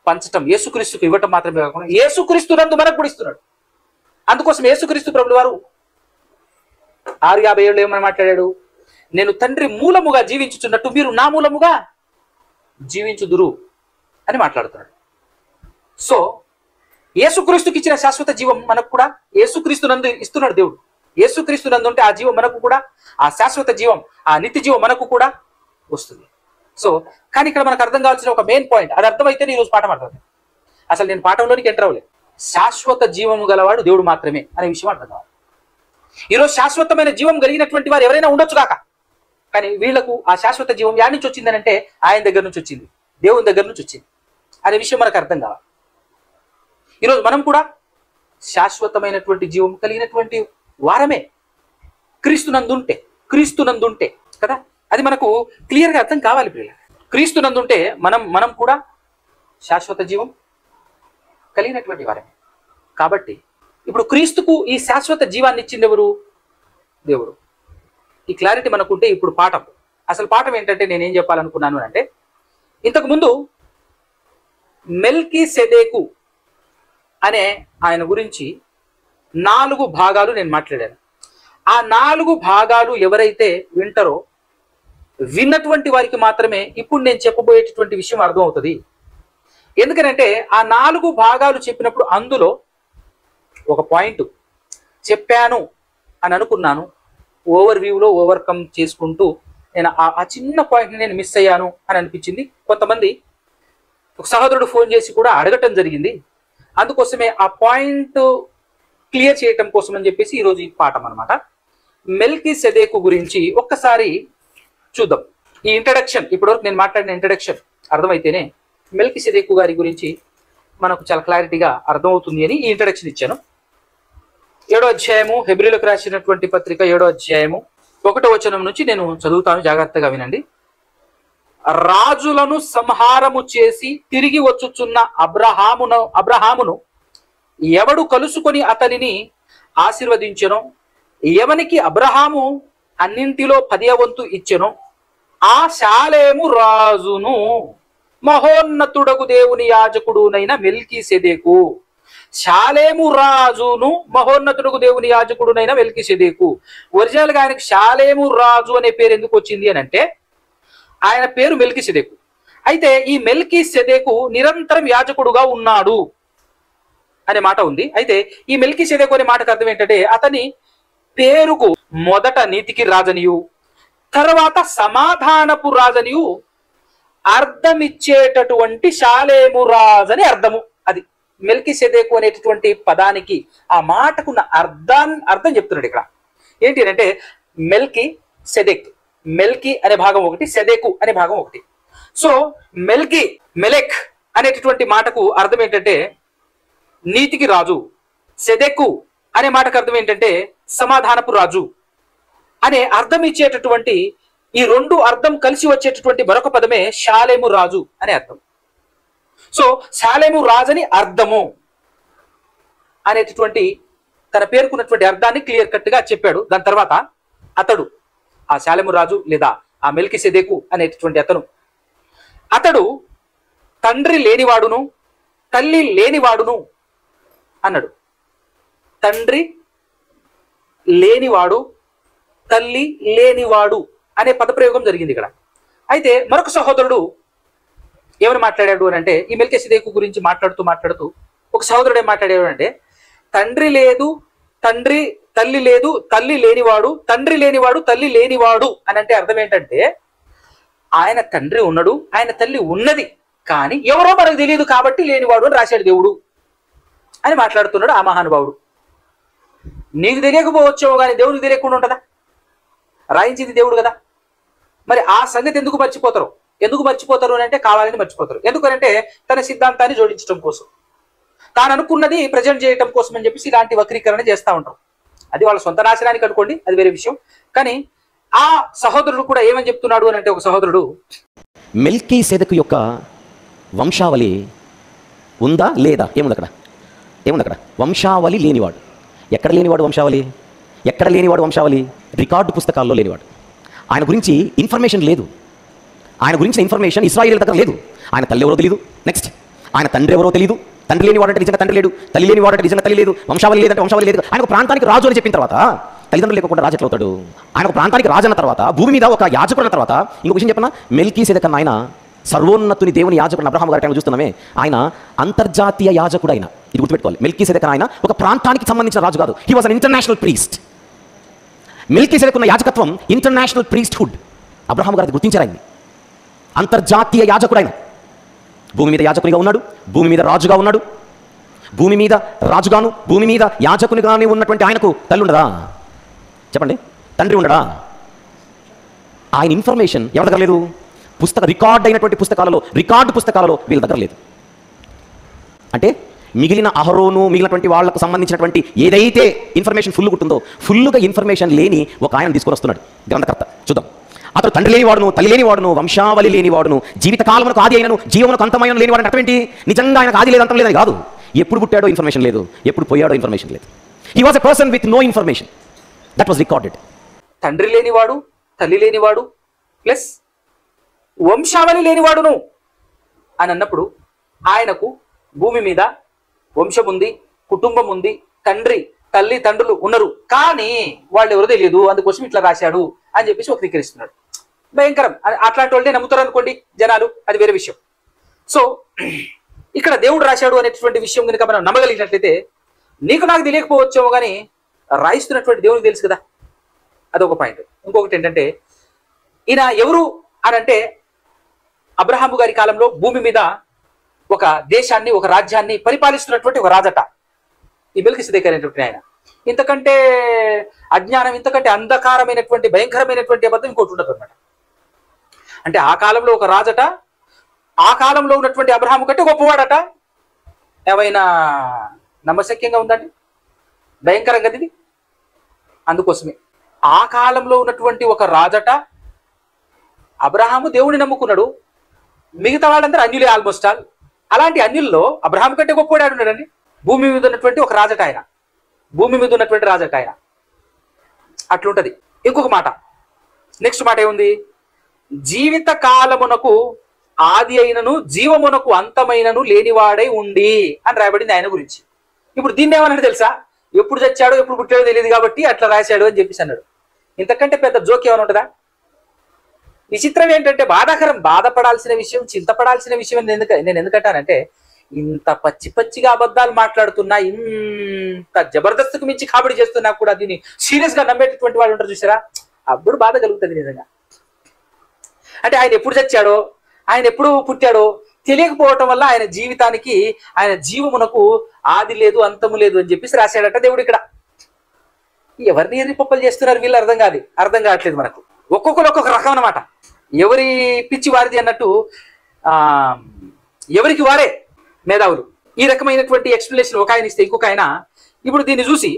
[SPEAKER 1] పంచటం, యేసుక్రీస్తుకు ఇవ్వటం మాత్రమే కాకుండా యేసుక్రీస్తు నందు మనకు కూడా ఇస్తున్నాడు. అందుకోసం యేసుక్రీస్తు ప్రభువు వారు 6:57 ఏమని మాట్లాడాడు? నేను తండ్రి మూలముగా జీవించుచున్నట్టు మీరు నా మూలముగా జీవించుదురు అని మాట్లాడుతున్నాడు. సో యేసుక్రీస్తుకి ఇచ్చిన శాశ్వత జీవం మనకు కూడా యేసుక్రీస్తు నందు ఇస్తున్నాడు దేవుడు. యేసుక్రీస్తు నందు ఉంటే ఆ జీవం మనకు కూడా, ఆ శాశ్వత జీవం, ఆ నిత్య జీవం మనకు కూడా వస్తుంది. సో కానీ ఇక్కడ మనకు అర్థం కావాల్సిన ఒక మెయిన్ పాయింట్, అది అర్థమైతే ఈరోజు పాఠం అర్థం. అసలు నేను పాఠంలోనికి ఎంటర్ అవ్వలేదు. శాశ్వత జీవము గలవాడు దేవుడు మాత్రమే అనే విషయం అర్థం కావాలి. ఈరోజు శాశ్వతమైన జీవం కలిగినటువంటి వారు ఎవరైనా ఉండొచ్చు కాక, కానీ వీళ్లకు ఆ శాశ్వత జీవం యాడ్ నుంచి వచ్చిందని అంటే ఆయన దగ్గర నుంచి వచ్చింది, దేవుని దగ్గర నుంచి వచ్చింది అనే విషయం మనకు అర్థం కావాలి. ఈరోజు మనం కూడా శాశ్వతమైనటువంటి జీవం కలిగినటువంటి వారమే క్రీస్తునందుంటే కదా. అది మనకు క్లియర్గా అర్థం కావాలి ప్రియులారా. క్రీస్తునందుంటే మనం కూడా శాశ్వత జీవం కలిగినటువంటి వారమే. కాబట్టి ఇప్పుడు క్రీస్తుకు ఈ శాశ్వత జీవాన్ని ఇచ్చింది ఎవరు? దేవుడు. ఈ క్లారిటీ మనకుంటే ఇప్పుడు అసలు పాఠం ఏంటంటే నేనేం చెప్పాలనుకున్నాను అంటే, ఇంతకు ముందు మెల్కీసెదెకు అనే ఆయన గురించి 4 భాగాలు నేను మాట్లాడాను. ఆ 4 భాగాలు ఎవరైతే వింటారో, విన్నటువంటి వారికి మాత్రమే ఇప్పుడు నేను చెప్పబోయేటటువంటి విషయం అర్థమవుతుంది. ఎందుకనంటే ఆ 4 భాగాలు చెప్పినప్పుడు అందులో ఒక పాయింట్ చెప్పాను అని అనుకున్నాను, ఓవర్ వ్యూలో ఓవర్కమ్ చేసుకుంటూ నేను ఆ చిన్న పాయింట్ని నేను మిస్ అయ్యాను అని అనిపించింది. కొంతమంది ఒక సహోదరుడు ఫోన్ చేసి కూడా అడగటం జరిగింది. అందుకోసమే ఆ పాయింట్ క్లియర్ చేయటం కోసం అని చెప్పేసి ఈరోజు ఈ పాఠం అనమాట. మెల్కీసెదెకు గురించి ఒక్కసారి చూద్దాం. ఈ ఇంట్రడక్షన్, ఇప్పటివరకు నేను మాట్లాడిన ఇంట్రడక్షన్ అర్థమైతేనే మెల్కీసెదెకు గారి గురించి మనకు చాలా క్లారిటీగా అర్థమవుతుంది అని ఈ ఇంట్రడక్షన్ ఇచ్చాను. 7వ అధ్యాయము, హెబ్రీలకు రాసినటువంటి పత్రిక 7వ అధ్యాయము 1వ వచనం నుంచి నేను చదువుతాను, జాగ్రత్తగా వినండి. రాజులను సంహారము చేసి తిరిగి వచ్చుచున్న అబ్రహామును ఎవడు కలుసుకొని అతనిని ఆశీర్వదించెనో, ఎవనికి అబ్రహాము అన్నింటిలో 10వ వంతు ఇచ్చెనో, ఆ శాలేము రాజును మహోన్నతుడగు దేవుని యాజకుడునైన మెల్కీసెదెకు షాలేము రాజును మహోన్నతుడుకు దేవుని యాజకుడునైన మెల్కీసెదెకు. ఒరిజినల్ గా ఆయనకి షాలేము రాజు అనే పేరు ఎందుకు వచ్చింది అని అంటే ఆయన పేరు మెల్కీసెదెకు. అయితే ఈ మెల్కీసెదెకు నిరంతరం యాజకుడుగా ఉన్నాడు అనే మాట ఉంది. అయితే ఈ మెల్కీసెదెకు అనే మాటకు అర్థం ఏంటంటే అతని పేరుకు మొదట నీతికి రాజనియు తర్వాత సమాధానపు రాజనియు అర్థమిచ్చేటటువంటి షాలేము రాజు అని అర్థము. అది మెల్కీసెదెకు అనేటటువంటి పదానికి ఆ మాటకున్న అర్థం చెప్తున్నాడు ఇక్కడ. ఏంటి అంటే మెల్కి సెదెక్, మెల్కి అనే భాగం ఒకటి, సెదెకు అనే భాగం ఒకటి. సో మెలెక్ అనేటటువంటి మాటకు అర్థం ఏంటంటే నీతికి రాజు, సెదెకు అనే మాటకు అర్థం ఏంటంటే సమాధానపు రాజు అనే అర్థం ఇచ్చేటటువంటి ఈ రెండు అర్థం కలిసి వచ్చేటటువంటి మరొక పదమే షాలేము రాజు అనే అర్థం. సో షాలేము రాజని అర్థము అనేటటువంటి తన పేరుకున్నటువంటి అర్థాన్ని క్లియర్ కట్ గా చెప్పాడు. దాని తర్వాత అతడు ఆ షాలేము రాజు లేదా ఆ మెల్కీసెదెకు అనేటటువంటి అతడు తండ్రి లేనివాడును తల్లి లేనివాడును అన్నాడు. తండ్రి లేనివాడు తల్లి లేనివాడు అనే పదప్రయోగం జరిగింది ఇక్కడ. అయితే మరొక సహోదరుడు ఏమని మాట్లాడాడు అని అంటే ఈ మెల్కీసెదెకు గురించి మాట్లాడుతూ ఒక సహోదరుడు ఏం మాట్లాడాడు అంటే తండ్రి లేదు తల్లి లేదు, తల్లి లేనివాడు, తండ్రి లేనివాడు, తల్లి లేనివాడు అని అంటే అర్థం ఏంటంటే ఆయన తండ్రి ఉన్నాడు, ఆయన తల్లి ఉన్నది, కానీ ఎవరో మనకు తెలియదు కాబట్టి లేనివాడు అని రాశాడు దేవుడు అని మాట్లాడుతున్నాడు ఆ మహానుభావుడు. నీకు తెలియకపోవచ్చేమో కానీ దేవునికి తెలియకుండా ఉంటుందా? రాయించింది దేవుడు కదా. మరి ఆ సంగతి ఎందుకు మర్చిపోతారు అని అంటే కావాలని మర్చిపోతారు. ఎందుకనంటే తన సిద్ధాంతాన్ని జోడించడం కోసం, తాను అనుకున్నది ప్రజెంట్ చేయడం కోసం అని చెప్పేసి ఇలాంటి వక్రీకరణ చేస్తూ ఉంటారు. అది వాళ్ళ సొంత నాశనానికి అనుకోండి, అది వేరే విషయం. కానీ ఆ సహోదరుడు కూడా ఏమని చెప్తున్నాడు అని అంటే ఒక సహోదరుడు
[SPEAKER 2] మెల్కీసెదెకు యొక్క వంశావళి ఉందా లేదా? ఏముంది అక్కడ? వంశావళి లేనివాడు. ఎక్కడ లేనివాడు వంశావళి? రికార్డు పుస్తకాల్లో లేనివాడు. ఆయన గురించి ఇన్ఫర్మేషన్ లేదు. ఆయన గురించిన ఇన్ఫర్మేషన్ ఇశ్రాయేలు దగ్గర లేదు. ఆయన తల్లి ఎవరో తెలియదు. నెక్స్ట్ ఆయన తండ్రి ఎవరో తెలియదు. తండ్రి లేని వాడంటే నిజంగా తండ్రి లేడు, తల్లి లేని వాడంటే నిజంగా తల్లి లేదు, వంశావళి లేదంటే వంశావళి లేదు. ఆయన ఒక ప్రాంతానికి రాజు అని చెప్పిన తర్వాత తల్లిదండ్రులు లేకుండా రాజు ఎట్లా అవుతాడు? ఆయన ఒక ప్రాంతానికి రాజు అన్న తర్వాత, భూమి మీద ఒక యాజకుడు అన్న తర్వాత, ఇంకొక విషయం చెప్పనా, మెల్కీసెదెకు ఆయన సర్వోన్నతుని దేవుని యాజకుడు అబ్రహాము గారి టైంలో చూస్తున్నామే, ఆయన అంతర్జాతీయ యాజకుడు. ఆయన ఇది గుర్తుపెట్టుకోవాలి. మెల్కీసెదెకు ఆయన ఒక ప్రాంతానికి సంబంధించిన రాజు కాదు. He was an international priest. మెల్కీసెదెకు ఉన్న యాజకత్వం ఇంటర్నేషనల్ ప్రీస్ట్హుడ్. అబ్రహాము గారు గుర్తించారు ఆయన్ని. అంతర్జాతీయ యాజకుడు ఆయన. భూమి మీద యాజకునిగా ఉన్నాడు, భూమి మీద రాజుగా ఉన్నాడు. భూమి మీద రాజుగాను భూమి మీద యాజకునిగానే ఉన్నటువంటి ఆయనకు తల్లి ఉండదా? చెప్పండి, తండ్రి ఉండడా? ఆయన ఇన్ఫర్మేషన్ ఎవరి దగ్గర లేదు? రికార్డ్ అయినటువంటి రికార్డు పుస్తకాలలో వీళ్ళ దగ్గర లేదు. అంటే మిగిలిన అహరోను మిగిలినటువంటి వాళ్లకు సంబంధించినటువంటి ఏదైతే ఇన్ఫర్మేషన్ ఉంటుందో ఫుల్గా ఇన్ఫర్మేషన్ లేని ఒక ఆయన తీసుకొని వస్తున్నాడు గ్రంథకర్త. చూద్దాం. అతడు తండ్రి లేనివాడును తల్లి లేనివాడును వంశావళి లేనివాడును జీవితకాలమునకు ఆది అయినను జీవమునకు అంతమైన లేనివాడు. అర్థం ఏంటి? నిజంగా ఆయనకు ఆది లేదు అంతం లేదని కాదు. ఎప్పుడు పుట్టాడో ఇన్ఫర్మేషన్ లేదు, ఎప్పుడు పోయాడో ఇన్ఫర్మేషన్ లేదు. He was a person with no information. That was recorded.
[SPEAKER 1] తండ్రి లేనివాడు, తల్లి లేనివాడు, ప్లస్ వంశావళి లేనివాడును అని అన్నప్పుడు ఆయనకు భూమి మీద వంశం ఉంది, కుటుంబం ఉంది, తల్లి తండ్రులు ఉన్నారు, కానీ వాళ్ళు ఎవరో తెలియదు, అందుకోసం ఇట్లా రాశాడు అని చెప్పేసి వక్రీకరిస్తున్నాడు. భయంకరం. అట్లాంటి వాళ్ళే నమ్ముతారు అనుకోండి జనాలు, అది వేరే విషయం. సో ఇక్కడ దేవుడు రాశాడు అనేటువంటి విషయం కనుక మనం నమ్మగలిగినట్లయితే నీకు నాకు తెలియకపోవచ్చేమో కానీ రాయిస్తున్నటువంటి దేవునికి తెలుసు కదా. అదొక పాయింట్. ఇంకొకటి ఏంటంటే ఈయన ఎవరు అని అంటే అబ్రహాము గారి కాలంలో భూమి మీద ఒక దేశాన్ని ఒక రాజ్యాన్ని పరిపాలిస్తున్నటువంటి ఒక రాజట ఈ మెల్కీసెదెకు అనేటువంటి ఆయన. ఇంతకంటే అజ్ఞానం, ఇంతకంటే అంధకారమైనటువంటి భయంకరమైనటువంటి అబద్ధం ఇంకోటి ఉండదు అనమాట. అంటే ఆ కాలంలో ఒక రాజట, ఆ కాలంలో ఉన్నటువంటి అబ్రహాము కంటే గొప్పవాడట. ఏమైనా నమ్మశక్యంగా ఉందండి? భయంకరంగా ఇది. అందుకోసమే ఆ కాలంలో ఉన్నటువంటి ఒక రాజట, అబ్రహాము దేవుని నమ్ముకున్నాడు, మిగతా వాళ్ళందరూ అన్యులే ఆల్మోస్ట్ ఆల్. అలాంటి అన్యుల్లో అబ్రహాము కంటే గొప్పవాడు ఉన్నాడండి. భూమి మీద ఉన్నటువంటి ఒక రాజట ఆయన, భూమి మీద ఉన్నటువంటి రాజట ఆయన. అట్లుంటది. ఇంకొక మాట, నెక్స్ట్ మాట ఏముంది? జీవిత కాలమునకు ఆది అయినను జీవమునకు అంతమైనను లేనివాడై ఉండి అని రాయబడింది ఆయన గురించి. ఇప్పుడు దీన్ని ఏమన్నాడు తెలుసా? ఎప్పుడు చచ్చాడో ఎప్పుడు పుట్టాడో తెలియదు కాబట్టి అట్లా రాశాడు అని చెప్పేసి అన్నాడు. ఇంతకంటే పెద్ద జోక్ ఏమైనా ఉంటుందా? విచిత్రం ఏంటంటే బాధపడాల్సిన విషయం, చింతపడాల్సిన విషయం నేను ఎందుకంటానంటే, ఇంత పచ్చిగా అబద్ధాలు మాట్లాడుతున్నా, ఇంత జబర్దస్తుకు మించి కాబడి చేస్తున్నా కూడా దీన్ని సీరియస్ గా నమ్మేటటువంటి వాళ్ళు ఉంటారు చూసారా, అప్పుడు బాధ కలుగుతుంది నిజంగా. అంటే ఆయన ఎప్పుడు చచ్చాడో, ఆయన ఎప్పుడు పుట్టాడో తెలియకపోవటం వల్ల ఆయన జీవితానికి, ఆయన జీవమునకు ఆది లేదు అంతము లేదు అని చెప్పేసి రాశాడట దేవుడు ఇక్కడ. ఎవరిని ఎర్రిపప్పలు చేస్తున్నారు వీళ్ళు అర్థం కావట్లేదు మనకు. ఒక్కొక్కరు ఒక్కొక్క రకం అన్నమాట. ఎవరి పిచ్చి వారిది అన్నట్టు ఎవరికి వారే మేధావులు. ఈ రకమైనటువంటి ఎక్స్ప్లెనేషన్ ఒక ఆయన ఇస్తే ఇంకొక ఆయన ఇప్పుడు దీన్ని చూసి,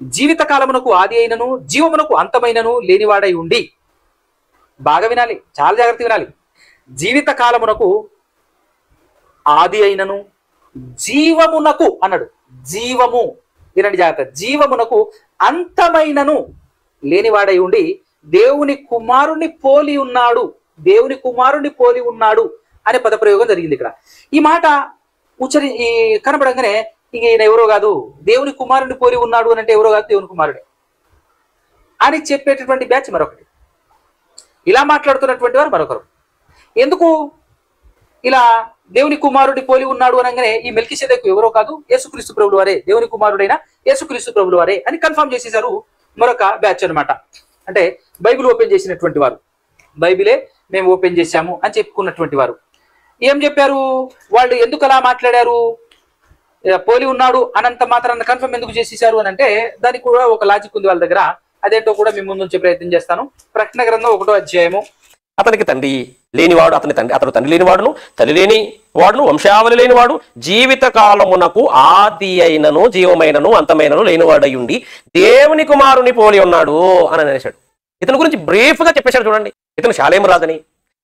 [SPEAKER 1] జీవిత కాలమునకు ఆది అయినను జీవమునకు అంతమైనను లేనివాడై ఉండి, బాగా వినాలి, చాలా జాగ్రత్తగా వినాలి, జీవిత కాలమునకు ఆది అయినను జీవమునకు అన్నాడు. జీవము, వినండి జాగ్రత్త, జీవమునకు అంతమైనను లేనివాడై ఉండి దేవుని కుమారుని పోలి ఉన్నాడు, దేవుని కుమారుని పోలి ఉన్నాడు అనే పదప్రయోగం జరిగింది ఇక్కడ. ఈ మాట కనబడంగానే ఈయన ఎవరో కాదు, దేవుని కుమారుని పోలి ఉన్నాడు అని అంటే ఎవరో కాదు, దేవుని కుమారుడే అని చెప్పేటటువంటి బ్యాచ్ మరొకటి, ఇలా మాట్లాడుతున్నటువంటి వారు మరొకరు. ఎందుకు ఇలా దేవుని కుమారుడి పోలి ఉన్నాడు అనగానే ఈ మెల్కీసెదెకు ఎవరో కాదు, యేసుక్రీస్తు ప్రభుల వారే, దేవుని కుమారుడైన యేసుక్రీస్తు ప్రభుల వారే అని కన్ఫర్మ్ చేసేశారు మరొక బ్యాచ్ అనమాట. అంటే బైబిల్ ఓపెన్ చేసినటువంటి వారు, బైబిలే మేము ఓపెన్ చేశాము అని చెప్పుకున్నటువంటి వారు ఏం చెప్పారు? వాళ్ళు ఎందుకు అలా మాట్లాడారు, పోలి ఉన్నాడు అనంత మాత్రాన్ని కన్ఫర్మ్ ఎందుకు చేసేసారు అని అంటే, దానికి కూడా ఒక లాజిక్ ఉంది వాళ్ళ దగ్గర. అదేంటో కూడా మీ ముందు ఉంచే ప్రయత్నం చేస్తాను. ప్రకటన గ్రంథం 1వ అధ్యాయము.
[SPEAKER 3] అతనికి తండ్రి లేనివాడు, అతను తండ్రి లేనివాడును తల్లి లేని వాడును వంశావళి లేనివాడు, జీవిత కాలమునకు ఆది అయినను జీవమైనను అంతమైనను లేనివాడై ఉండి దేవుని కుమారుని పోలి ఉన్నాడు అని అనేసాడు. ఇతని గురించి బ్రీఫ్ గా చెప్పేశాడు చూడండి. ఇతను శాలేము రాజని,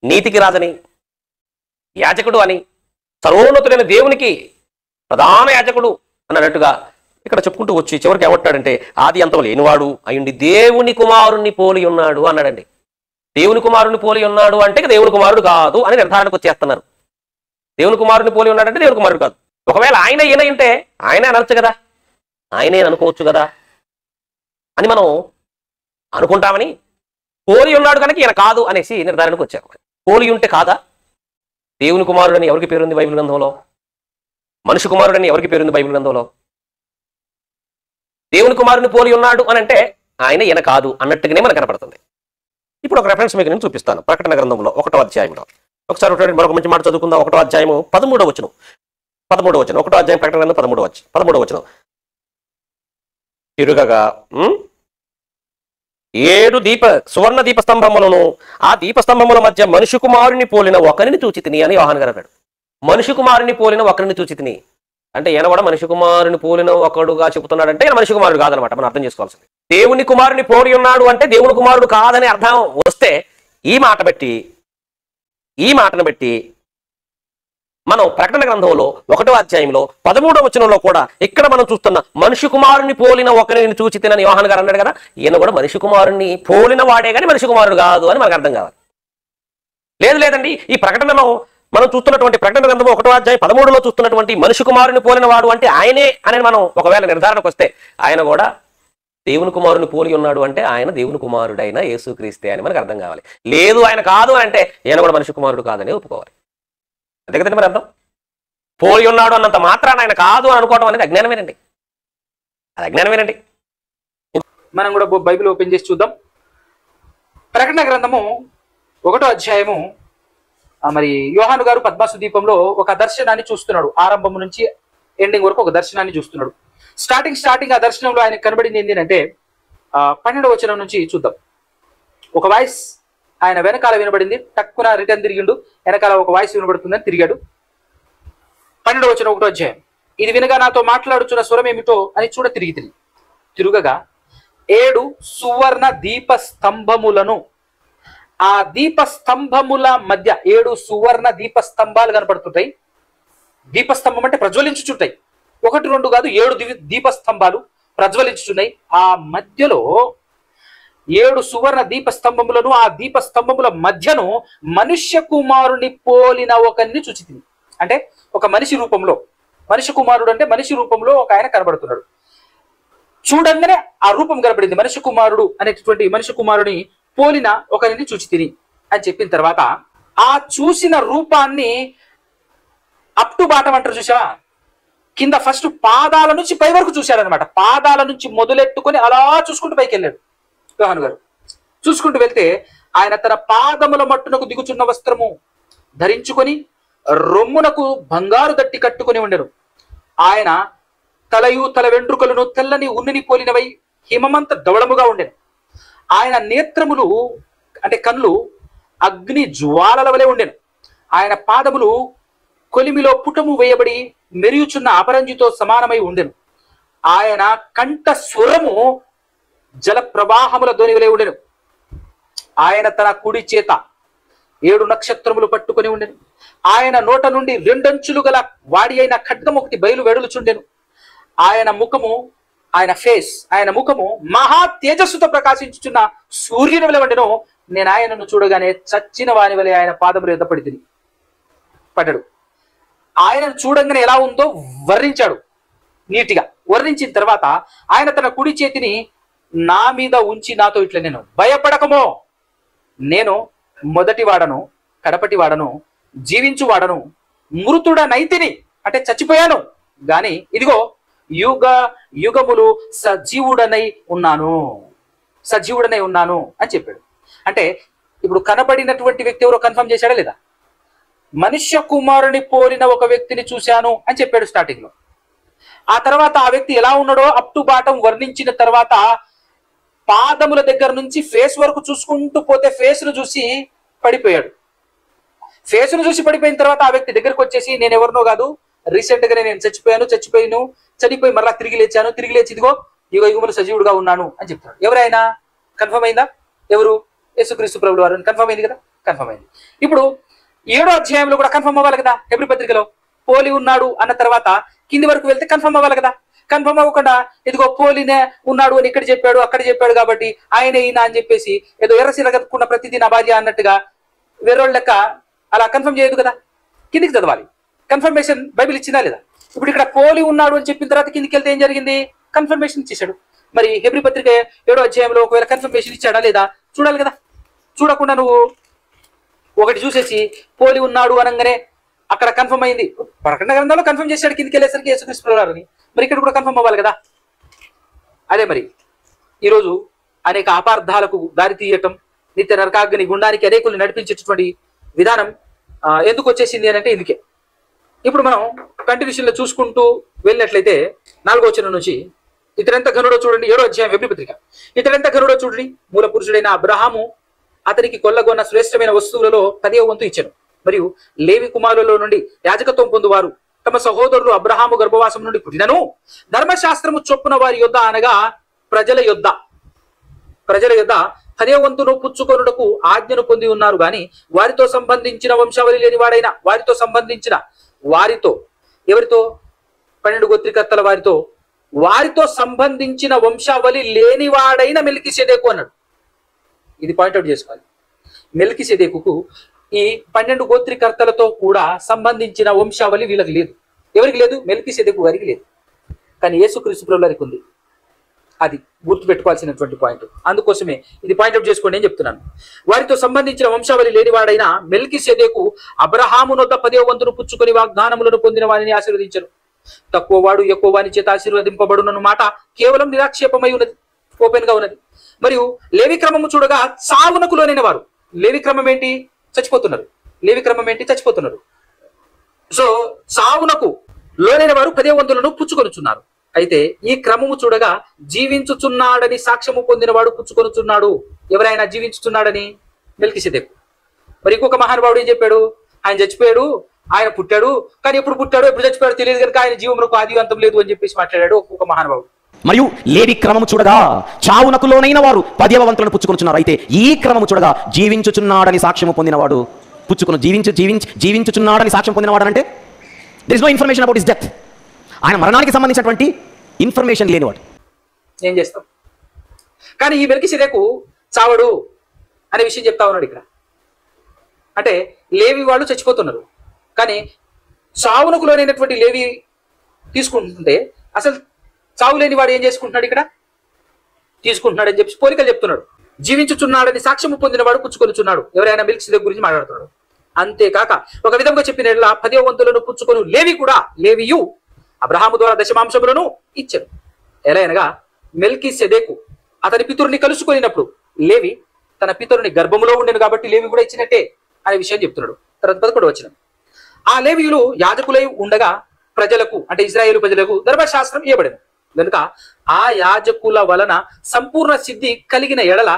[SPEAKER 3] నీతికి రాజని, యాజకుడు అని, సర్వోన్నతుడైన దేవునికి ప్రధాన యాజకుడు అన్నట్టుగా ఇక్కడ చెప్పుకుంటూ వచ్చి చివరికి ఏమంటాడంటే, ఆది అంతం లేనివాడు అయ్యుండి దేవుని కుమారుణ్ణి పోలి ఉన్నాడు అన్నాడండి. దేవుని కుమారుని పోలి ఉన్నాడు అంటే దేవుని కుమారుడు కాదు అని నిర్ధారణకు వచ్చేస్తున్నారు. దేవుని కుమారుని పోలి ఉన్నాడంటే దేవుని కుమారుడు కాదు. ఒకవేళ ఆయన ఈయన అంటే ఆయనే అనొచ్చు కదా, ఆయనే అనుకోవచ్చు కదా అని మనం అనుకుంటామని, పోలి ఉన్నాడు కనుక ఈయన కాదు అనేసి నిర్ధారణకు వచ్చారు. పోలి ఉంటే కాదా? దేవుని కుమారుడని ఎవరికి పేరుంది బైబిల్ గ్రంథంలో? మనిషి కుమారుడని ఎవరికి పేరుంది బైబిల్ గ్రంథంలో? దేవుని కుమారుని పోలి ఉన్నాడు అని అంటే ఆయన ఈయన కాదు అన్నట్టుగానే మనకు కనపడుతుంది. ఇప్పుడు ఒక రెఫరెన్స్ మీకు నేను చూపిస్తాను. ప్రకటన గ్రంథంలో 1వ అధ్యాయంలో ఒకసారి మరొక మంచి మాట చదువుకుందాం. 1వ అధ్యాయము 13వ వచనం. 1వ అధ్యాయం ప్రకటన గ్రంథం 13వ వచనం. తిరుగగా 7 సువర్ణ దీపస్తంభములను, ఆ దీపస్తంభముల మధ్య మనిషి కుమారుని పోలిన ఒకరిని చూచితిని అని యోహాను గారు అన్నాడు. మనిషి కుమారుని పోలిన ఒకరిని చూచితిని అంటే ఈయన కూడా మనిషి కుమారుని పోలిన ఒకడుగా చెబుతున్నాడంటే ఈయన మనిషి కుమారుడు కాదనమాట. మనం అర్థం చేసుకోవాల్సింది. దేవుని కుమారుని పోలి ఉన్నాడు అంటే దేవుని కుమారుడు కాదని అర్థం వస్తే ఈ మాటను బట్టి మనం ప్రకటన గ్రంథంలో 1వ అధ్యాయంలో 13వ వచనంలో కూడా ఇక్కడ మనం చూస్తున్న మనిషి కుమారుని పోలిన ఒకరిని చూచితినని యోహాను గారు అన్నాడు కదా, ఈయన కూడా మనిషి కుమారుని పోలిన వాడే కానీ మనిషి కుమారుడు కాదు అని మనకు అర్థం కావాలి. లేదండి, ఈ ప్రకటనలో మనం చూస్తున్నటువంటి ప్రకటన గ్రంథం 1వ అధ్యాయం 13లో చూస్తున్నటువంటి మనిషి కుమారుని పోలిన వాడు అంటే ఆయనే అని మనం ఒకవేళ నిర్ధారణకు వస్తే ఆయన కూడా దేవుని కుమారుని పోలి ఉన్నాడు అంటే ఆయన దేవుని కుమారుడైన యేసుక్రీస్తే అని మనకు అర్థం కావాలి. లేదు ఆయన కాదు అంటే ఈయన కూడా మనిషి కుమారుడు కాదని ఒప్పుకోవాలి. అంతే కదండి మరి అర్థం. పోలి ఉన్నాడు అన్నంత మాత్రాన ఆయన కాదు అని అనుకోవడం అనేది అజ్ఞానమేనండి. అది అజ్ఞానమేనండి.
[SPEAKER 1] మనం కూడా బైబిల్ ఓపెన్ చేసి చూద్దాం. ప్రకటన గ్రంథము 1వ అధ్యాయము. మరి యోహాను గారు పద్మాసు దీపంలో ఒక దర్శనాన్ని చూస్తున్నాడు. ఆరంభం నుంచి ఎండింగ్ వరకు ఒక దర్శనాన్ని చూస్తున్నాడు. స్టార్టింగ్ ఆ దర్శనంలో ఆయన కనబడింది ఏంటంటే 12వ వచనం నుంచి చూద్దాం. ఒక వాయిస్ ఆయన వెనకాల వినబడింది. టక్కున రిటర్న్ తిరిగిండు. వెనకాల ఒక వాయిస్ వినబడుతుందని తిరిగాడు. 12వ వచనం 1వ అధ్యాయం. ఇది వినగా నాతో మాట్లాడుచున్న స్వరం ఏమిటో అని తిరుగగా 7 సువర్ణ దీప స్తంభములను, ఆ దీపస్తంభముల మధ్య 7 సువర్ణ దీపస్తంభాలు కనపడుతుంటాయి. దీపస్తంభం అంటే ప్రజ్వలించుచుంటాయి. 1, 2 కాదు, 7 దీపస్తంభాలు ప్రజ్వలించుచున్నాయి. ఆ మధ్యలో 7 సువర్ణ దీపస్తంభములను, ఆ దీపస్తంభముల మధ్యను మనుష్య కుమారుని పోలిన ఒకరిని చూచితిని. అంటే ఒక మనిషి రూపంలో మనిషి కుమారుడు అంటే మనిషి రూపంలో ఒక ఆయన కనబడుతున్నాడు. చూడంగానే ఆ రూపం కనబడింది. మనిషి కుమారుడు అనేటటువంటి మనిషి కుమారుని పోలిన ఒకరిని చూచి తిని అని చెప్పిన తర్వాత ఆ చూసిన రూపాన్ని అప్ టు బాటం అంటారు చూసావా, కింద ఫస్ట్ పాదాల నుంచి పై వరకు చూశాడనమాట. పాదాల నుంచి మొదలెట్టుకొని అలా చూసుకుంటూ పైకి వెళ్ళాడు యోహాను గారు. చూసుకుంటూ వెళ్తే ఆయన తన పాదముల మట్టునకు దిగుచున్న వస్త్రము ధరించుకొని రొమ్మునకు బంగారు దట్టి కట్టుకుని ఉండెను. ఆయన తలయు తల వెంట్రుకలను తెల్లని ఉన్నిని పోలినవై హిమమంత దవడముగా ఉండెను. ఆయన నేత్రములు అంటే కళ్ళు అగ్ని జ్వాలల వలె ఉండెను. ఆయన పాదములు కొలిమిలో పుటము వేయబడి మెరియుచున్న అపరంజితో సమానమై ఉండెను. ఆయన కంఠ స్వరము జల ప్రవాహముల ధ్వని వలె ఉండెను. ఆయన తన కుడి చేత 7 నక్షత్రములు పట్టుకొని ఉండెను. ఆయన నోట నుండి 2 అంచులు గల వాడి అయిన ఖడ్గం ఒకటి బయలు వెడలుచుండెను. ఆయన ముఖము మహా తేజస్సుతో ప్రకాశించుచున్న సూర్యుని వలె ఉండెను. నేను ఆయనను చూడగానే చచ్చిన వాని వలె ఆయన పాదములు ఎద్ద పడ్డాడు. ఆయనను చూడంగానే ఎలా ఉందో వర్ణించాడు నీటిగా. వర్ణించిన తర్వాత ఆయన తన కుడి చేతిని నా మీద ఉంచి నాతో ఇట్లా, నేను భయపడకమో, నేను మొదటి వాడను కడపటి వాడను జీవించువాడను మృతుడనైతిని అంటే చచ్చిపోయాను గాని ఇదిగో యుగ యుగములు సజీవుడనై ఉన్నాను అని చెప్పాడు. అంటే ఇప్పుడు కనబడినటువంటి వ్యక్తి ఎవరో కన్ఫర్మ్ చేశాడా లేదా? మనుష్య కుమారుని పోలిన ఒక వ్యక్తిని చూశాను అని చెప్పాడు స్టార్టింగ్ లో. ఆ తర్వాత ఆ వ్యక్తి ఎలా ఉన్నాడో అప్ టు బాటం వర్ణించిన తర్వాత పాదముల దగ్గర నుంచి ఫేస్ వరకు చూసుకుంటూ పోతే ఫేస్ ను చూసి పడిపోయాడు. ఫేస్ ను చూసి పడిపోయిన తర్వాత ఆ వ్యక్తి దగ్గరకు వచ్చేసి నేను ఎవరినో కాదు, రీసెంట్ గానే నేను చనిపోయి మరలా తిరిగి లేచి ఇదిగో యుగ యుగములు సజీవుడుగా ఉన్నాను అని చెప్తాడు. ఎవరైనా కన్ఫర్మ్ అయిందా? ఎవరు? యేసుక్రీస్తు ప్రభువు వారు. కన్ఫర్మ్ అయింది కదా? కన్ఫర్మ్ అయింది. ఇప్పుడు 7వ అధ్యాయంలో కూడా కన్ఫర్మ్ అవ్వాలి కదా. హెబ్రీ పత్రికలో పోలి ఉన్నాడు అన్న తర్వాత కింది వరకు వెళ్తే కన్ఫర్మ్ అవ్వాలి కదా. కన్ఫర్మ్ అవ్వకుండా ఇదిగో పోలినే ఉన్నాడు అని ఇక్కడ చెప్పాడు అక్కడ చెప్పాడు కాబట్టి ఆయన ఈయన అని చెప్పేసి ఏదో ఎర్రసీల కట్టుకున్న ప్రతిదీ నా భార్య అన్నట్టుగా వేరే లెక్క అలా కన్ఫర్మ్ చేయదు కదా. కిందికి చదవాలి. కన్ఫర్మేషన్ బైబిల్ ఇచ్చిందా లేదా? ఇప్పుడు ఇక్కడ పోలి ఉన్నాడు అని చెప్పిన తర్వాత కిందికి వెళ్తే ఏం జరిగింది? కన్ఫర్మేషన్ ఇచ్చేశాడు. మరి హెబ్రీ పత్రిక 7వ అధ్యాయంలో ఒకవేళ కన్ఫర్మేషన్ ఇచ్చాడా లేదా చూడాలి కదా. చూడకుండా నువ్వు ఒకటి చూసేసి పోలి ఉన్నాడు అనగానే అక్కడ కన్ఫర్మ్ అయింది. ప్రకటన గ్రంథంలో కన్ఫర్మ్ చేశాడు కిందికి వెళ్ళేసరికి యేసుక్రీస్తు ప్రభువారని. మరి ఇక్కడ కూడా కన్ఫర్మ్ అవ్వాలి కదా. అదే మరి ఈరోజు అనేక అపార్థాలకు దారి తీయటం, నిత్య నరకాగ్ని గుండానికి అనేకులు నడిపించేటటువంటి విధానం ఎందుకు వచ్చేసింది అని అంటే ఇందుకే. ఇప్పుడు మనం కంటిన్యూషన్ లో చూసుకుంటూ వెళ్ళినట్లయితే 4వ వచనం నుంచి ఇతరెంత ఘనుడో చూడండి. 7వ అధ్యాయం హెబ్రీ పత్రిక. ఇతరెంత ఘనుడో చూడండి. మూల పురుషుడైన అబ్రహాము అతనికి కొల్లగొన్న శ్రేష్టమైన వస్తువులలో 10వ వంతు ఇచ్చాను. మరియు లేవి కుమారులలో నుండి యాజకత్వం పొందువారు తమ సహోదరులు అబ్రహాము గర్భవాసం నుండి పుట్టినను ధర్మశాస్త్రము చొప్పున వారి యొద్ద అనగా ప్రజల యొద్ద 10వ వంతును పుచ్చుకొనుటకు ఆజ్ఞను పొంది ఉన్నారు గాని వారితో సంబంధించిన వంశావళి లేని వాడైన ఎవరితో 12 గోత్రికర్తల వారితో సంబంధించిన వంశావళి లేనివాడైన మెల్కీసెదెకు అన్నాడు. ఇది పాయింట్అవుట్ చేసుకోవాలి. మెల్కీసెదెకుకు ఈ 12 గోత్రికర్తలతో కూడా సంబంధించిన వంశావళి వీళ్ళకి లేదు. ఎవరికి లేదు? మెల్కీసెదెకు గారికి లేదు. కానీ యేసుక్రీస్తు ప్రభువు వారికి ఉంది. అది గుర్తుపెట్టుకోవాల్సినటువంటి పాయింట్. అందుకోసమే ఇది పాయింట్అవుట్ చేసుకోండి అని చెప్తున్నాను. వారితో సంబంధించిన వంశావళి లేనివాడైన మెల్కీసెదెకు అబ్రహాము నొద్ద 10వ వంతును పుచ్చుకొని వాగ్దానములను పొందిన వారిని ఆశీర్వదించరు. తక్కువ వాడు ఎక్కువ వాని చేత ఆశీర్వదింపబడునన్న మాట కేవలం నిరాక్షేపమై ఉన్నది, ఓపెన్ గా ఉన్నది. మరియు లేవి క్రమము చూడగా సావునకు లోనైన వారు. లేవి క్రమం ఏంటి? చచ్చిపోతున్నారు. సో సావునకు లోనైన వారు 10వ వంతులను పుచ్చుకొనుచున్నారు. అయితే ఈ క్రమము చూడగా జీవించుచున్నాడని సాక్ష్యము పొందినవాడు పుచ్చుకొనుచున్నాడు. ఎవరైనా జీవించుచున్నాడని? మెల్కీసెదెకు. మరి ఇంకొక మహానుభావుడు ఏం చెప్పాడు? ఆయన చచ్చిపోయాడు, ఆయన పుట్టాడు, కానీ ఎప్పుడు పుట్టాడో ఎప్పుడు చచ్చిపోయాడో తెలియదు కనుక ఆయన జీవమునకు ఆది అంతం లేదు అని చెప్పేసి మాట్లాడాడు ఒక్కొక్క మహానుభావుడు.
[SPEAKER 2] మరియు లేవి క్రమము చూడగా చావునకు లోనైన వారు 10వ వంతులను పుచ్చుకొనుచున్నారు. అయితే ఈ క్రమము చూడగా జీవించుచున్నాడని సాక్ష్యము పొందినవాడు జీవించుచున్నాడని సాక్ష్యం పొందినవాడు అంటే there is no information about his death. ఆయన మరణానికి సంబంధించినటువంటి ఇన్ఫర్మేషన్ లేనివాడు.
[SPEAKER 1] ఏం చేస్తాం? కానీ ఈ మెల్కీసెదెకు చావడు అనే విషయం చెప్తా ఉన్నాడు ఇక్కడ. అంటే లేవి వాళ్ళు చచ్చిపోతున్నారు, కానీ చావునకు లోనైనటువంటి లేవి తీసుకుంటుంటే అసలు చావు లేని వాడు ఏం చేసుకుంటున్నాడు ఇక్కడ? తీసుకుంటున్నాడు అని చెప్పి పోలికలు చెప్తున్నాడు. జీవించుచున్నాడని సాక్ష్యము పొందినవాడు పుచ్చుకొనుచున్నాడు. ఎవరైనా మెల్కీసెదెకు గురించి మాట్లాడుతున్నాడు. అంతేకాక ఒక విధంగా చెప్పిన 10వ వంతులను పుచ్చుకొని లేవి కూడా, లేవియు అబ్రహాము ద్వారా దశమాంశములను ఇచ్చారు. ఎలా అనగా మెల్కీసెదెకు అతని పితరుని కలుసుకొనినప్పుడు లేవి తన పితరుని గర్భములో ఉండేను కాబట్టి లేవి కూడా ఇచ్చినట్టే అనే విషయం చెప్తున్నాడు. తర్వాత 11వ వచనం, ఆ లేవీయులు యాజకులై ఉండగా ప్రజలకు, అంటే ఇశ్రాయేలు ప్రజలకు ధర్మశాస్త్రం ఇవ్వబడింది కనుక ఆ యాజకుల వలన సంపూర్ణ సిద్ధి కలిగిన ఎడల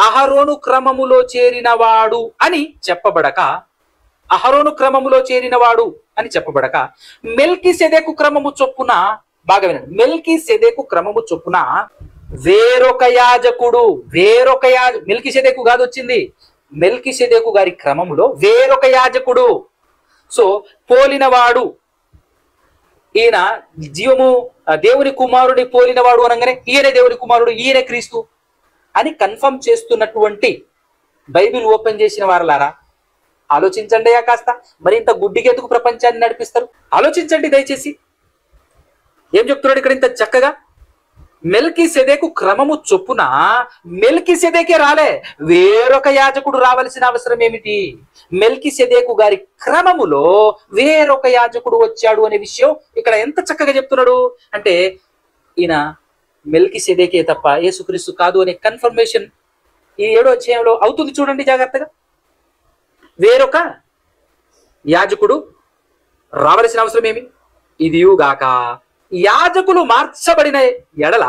[SPEAKER 1] అహరోను క్రమములో చేరినవాడు అని చెప్పబడక, అహరోను క్రమములో చేరినవాడు అని చెప్పబడక మెల్కీసెదెకు క్రమము చొప్పున, బాగా వినండి, మెల్కీసెదెకు క్రమము చొప్పున వేరొక యాజకుడు, మెల్కీసెదెకు కాదు వచ్చింది, మెల్కీసెదెకు గారి క్రమములో వేరొక యాజకుడు. సో పోలినవాడు, ఈయన దేవుని కుమారుని పోలినవాడు అనగానే ఈయనే దేవుని కుమారుడు, ఈయనే క్రీస్తు అని కన్ఫర్మ్ చేస్తున్నటువంటి బైబిల్ ఓపెన్ చేసిన వారలారా ఆలోచించండి కాస్త. మరి ఇంత గుడ్డిగెందుకు ప్రపంచాన్ని నడిపిస్తారు? ఆలోచించండి దయచేసి. ఏం చెప్తున్నాడు ఇక్కడ ఇంత చక్కగా? మెల్కీసెదెకు క్రమము చొప్పున, మెల్కీసెదెకే రాలే, వేరొక యాజకుడు రావాల్సిన అవసరం ఏమిటి? మెల్కీసెదెకు గారి క్రమములో వేరొక యాజకుడు వచ్చాడు అనే విషయం ఇక్కడ ఎంత చక్కగా చెప్తున్నాడు అంటే, ఈయన మెల్కీసెదెకే తప్ప యేసుక్రీస్తు కాదు అనే కన్ఫర్మేషన్ ఈ 7వ అధ్యాయంలో అవుతుంది. చూడండి జాగ్రత్తగా. వేరొక యాజకుడు రావలసిన అవసరం ఏమి? ఇదియుగాక యాజకులు మార్చబడిన ఎడల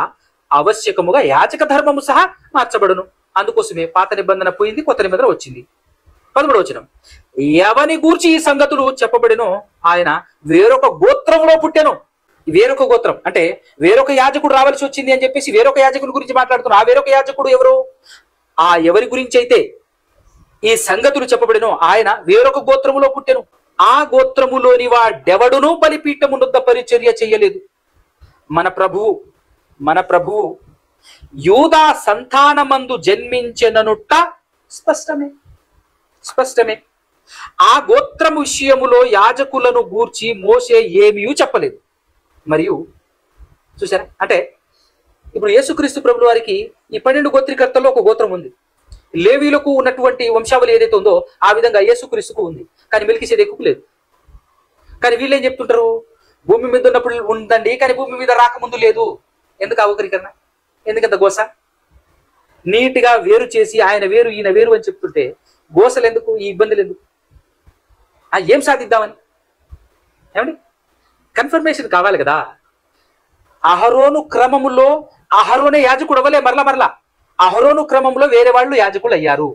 [SPEAKER 1] ఆవశ్యకముగా యాజక ధర్మము సహా మార్చబడును. అందుకోసమే పాత నిబంధన పోయింది, కొత్త నిబంధన వచ్చింది. 13వ వచనం, ఎవని గూర్చి ఈ సంగతులు చెప్పబడినో ఆయన వేరొక గోత్రంలో పుట్టెను. వేరొక గోత్రం అంటే వేరొక యాజకుడు రావాల్సి వచ్చింది అని చెప్పేసి వేరొక యాజకుడి గురించి మాట్లాడుతున్నాం. ఆ వేరొక యాజకుడు ఎవరు? ఆ ఎవరి గురించి అయితే ఈ సంగతులు చెప్పబడినో ఆయన వేరొక గోత్రములో పుట్టెను. ఆ గోత్రములోని వాడెవడునూ బలిపీఠమునొద్ద పరిచర్య చెయ్యలేదు. మన ప్రభువు యూదా సంతానమందు జన్మించెననుట స్పష్టమే. ఆ గోత్రము విషయములో యాజకులను గూర్చి మోసే ఏమీ చెప్పలేదు. మరియు చూసారా, అంటే ఇప్పుడు యేసుక్రీస్తు ప్రభుల వారికి ఈ 12 గోత్రికర్తల్లో ఒక గోత్రం ఉంది. లేవీలకు ఉన్నటువంటి వంశావళి ఏదైతే ఉందో ఆ విధంగా యేసుక్రీస్తుకు ఉంది, కానీ మెల్కీసెదెకుకు లేదు. కానీ వీళ్ళు ఏం చెప్తుంటారు? భూమి మీద ఉన్నప్పుడు ఉందండి, కానీ భూమి మీద రాకముందు లేదు. ఎందుకు అవకరీకరణ? ఎందుకంత గోస? నీట్గా వేరు చేసి ఆయన వేరు ఈయన వేరు అని చెప్తుంటే గోసలు ఎందుకు, ఈ ఇబ్బందులు ఎందుకు? ఏం సాధిద్దామని? ఏమండి, కన్ఫర్మేషన్ కావాలి కదా. అహరోను క్రమములో అహరోనే యాజకుడు అవ్వలే, మరలా అహరోను క్రమంలో వేరే వాళ్ళు యాజకులు అయ్యారు.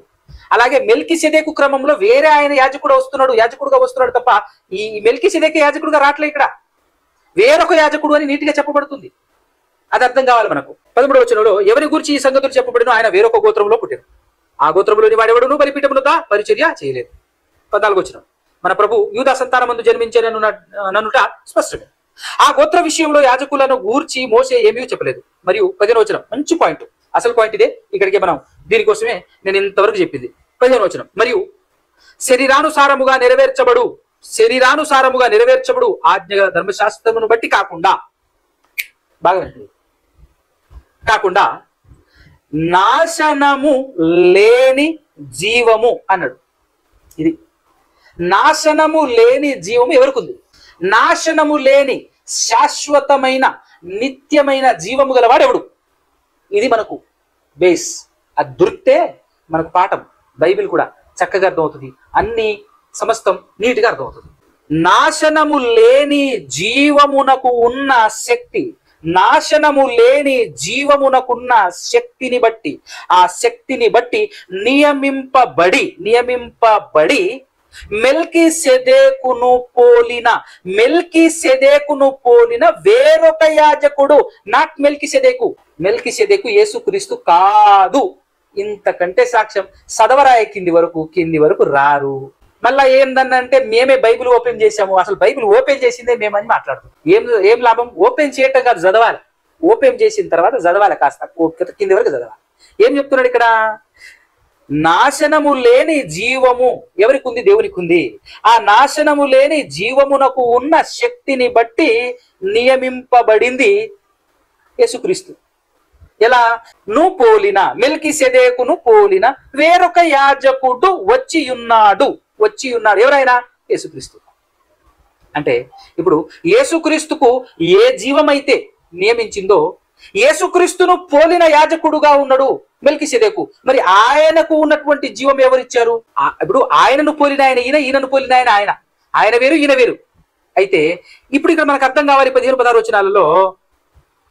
[SPEAKER 1] అలాగే మెల్కీసెదెకు క్రమంలో వేరే ఆయన యాజకుడుగా వస్తున్నాడు తప్ప ఈ మెల్కీసెదెకే యాజకుడుగా రావట్లే. ఇక్కడ వేరొక యాజకుడు అని నీట్గా చెప్పబడుతుంది. అది అర్థం కావాలి మనకు. 13వ వచనంలో ఎవరి గురించి ఈ సంగతులు చెప్పబడినో ఆయన వేరొక గోత్రంలో పుట్టాడు. ఆ గోత్రంలోని వాడెవడును బలిపీఠమునొద్ద పరిచర్య చేయలేదు. 14వ వచనం, మన ప్రభు యూదా సంతానమందు జన్మించెననుట స్పష్టమే. ఆ గోత్ర విషయంలో యాజకులను గూర్చి మోసే ఏమీ చెప్పలేదు. మరియు 15వ వచనం మంచి పాయింట్, అసలు పాయింట్ ఇదే. ఇక్కడికి మనం దీనికోసమే నేను ఇంతవరకు చెప్పింది. 15వ వచనం, మరియు శరీరానుసారముగా నెరవేర్చబడు ఆజ్ఞ ధర్మశాస్త్రమును బట్టి కాకుండా, బాగా కాకుండా నాశనము లేని జీవము అన్నాడు. ఇది నాశనము లేని జీవము ఎవరికి ఉంది? నాశనము లేని శాశ్వతమైన నిత్యమైన జీవము గలవాడు ఎవడు? ఇది మనకు బేస్. అది దొరికితే మనకు పాఠం బైబిల్ కూడా చక్కగా అర్థమవుతుంది, అన్ని సమస్తం నీట్గా అర్థమవుతుంది. నాశనము లేని జీవమునకు ఉన్న శక్తి, నాశనము లేని జీవమునకున్న శక్తిని బట్టి, ఆ శక్తిని బట్టి నియమింపబడి మెల్కీసెదెకును పోలిన వేరొక యాజకుడు, నాట్ మెల్కీసెదెకు యేసుక్రీస్తు కాదు. ఇంతకంటే సాక్ష్యం చదవరాయ కింది వరకు రారు. మళ్ళా ఏందన్నంటే మేమే బైబిల్ ఓపెన్ చేసాము. అసలు బైబిల్ ఓపెన్ చేసిందే మేమని మాట్లాడుతాం. ఏం లాభం? ఓపెన్ చేయటం కాదు, చదవాలి. ఓపెన్ చేసిన తర్వాత చదవాలి, కాస్త కింది వరకు చదవాలి. ఏం చెప్తున్నాడు ఇక్కడ? నాశనము లేని జీవము ఎవరికి ఉంది? దేవునికి ఉంది. ఆ నాశనము లేని జీవమునకు ఉన్న శక్తిని బట్టి నియమింపబడింది యేసుక్రీస్తు. ఎలా? నువ్వు పోలిన మెల్కీసెదెకును పోలిన వేరొక యాజకుడు వచ్చి ఉన్నాడు. ఎవరైనా? యేసుక్రీస్తు. అంటే ఇప్పుడు యేసుక్రీస్తుకు ఏ జీవమైతే నియమించిందో యేసుక్రీస్తును పోలిన యాజకుడుగా ఉన్నాడు మెల్కీసెదెకు. మరి ఆయనకు ఉన్నటువంటి జీవం ఎవరిచ్చారు? ఇప్పుడు ఆయనను పోలిన ఆయన ఈయనను పోలిన ఆయన వేరు, ఈయన వేరు. అయితే ఇప్పుడు ఇక్కడ మనకు అర్థం కావాలి 15-16 వచనాలలో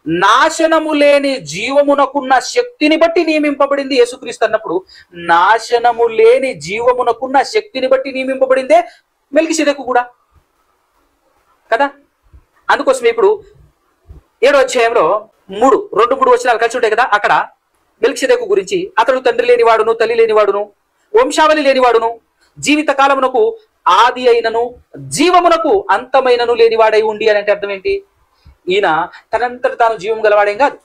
[SPEAKER 1] నాశనము లేని జీవమునకున్న శక్తిని బట్టి నియమింపబడింది యేసుక్రీస్తు అన్నప్పుడు, నాశనము లేని జీవమునకున్న శక్తిని బట్టి నియమింపబడిందే మెల్కీసెదెకు కూడా కదా. అందుకోసమే ఇప్పుడు 7వ అధ్యాయంలో 2-3 వచనాలు కలిసి ఉంటాయి కదా. అక్కడ మెల్కీసెదెకు గురించి, అతడు తండ్రి లేనివాడును తల్లి లేనివాడును వంశావళి లేనివాడును జీవిత కాలమునకు ఆది అయినను జీవమునకు అంతమైనను లేనివాడై ఉండి అని అంటే అర్థం ఏంటి? ఈయన తనంతట తాను జీవం గలవాడేం కాదు.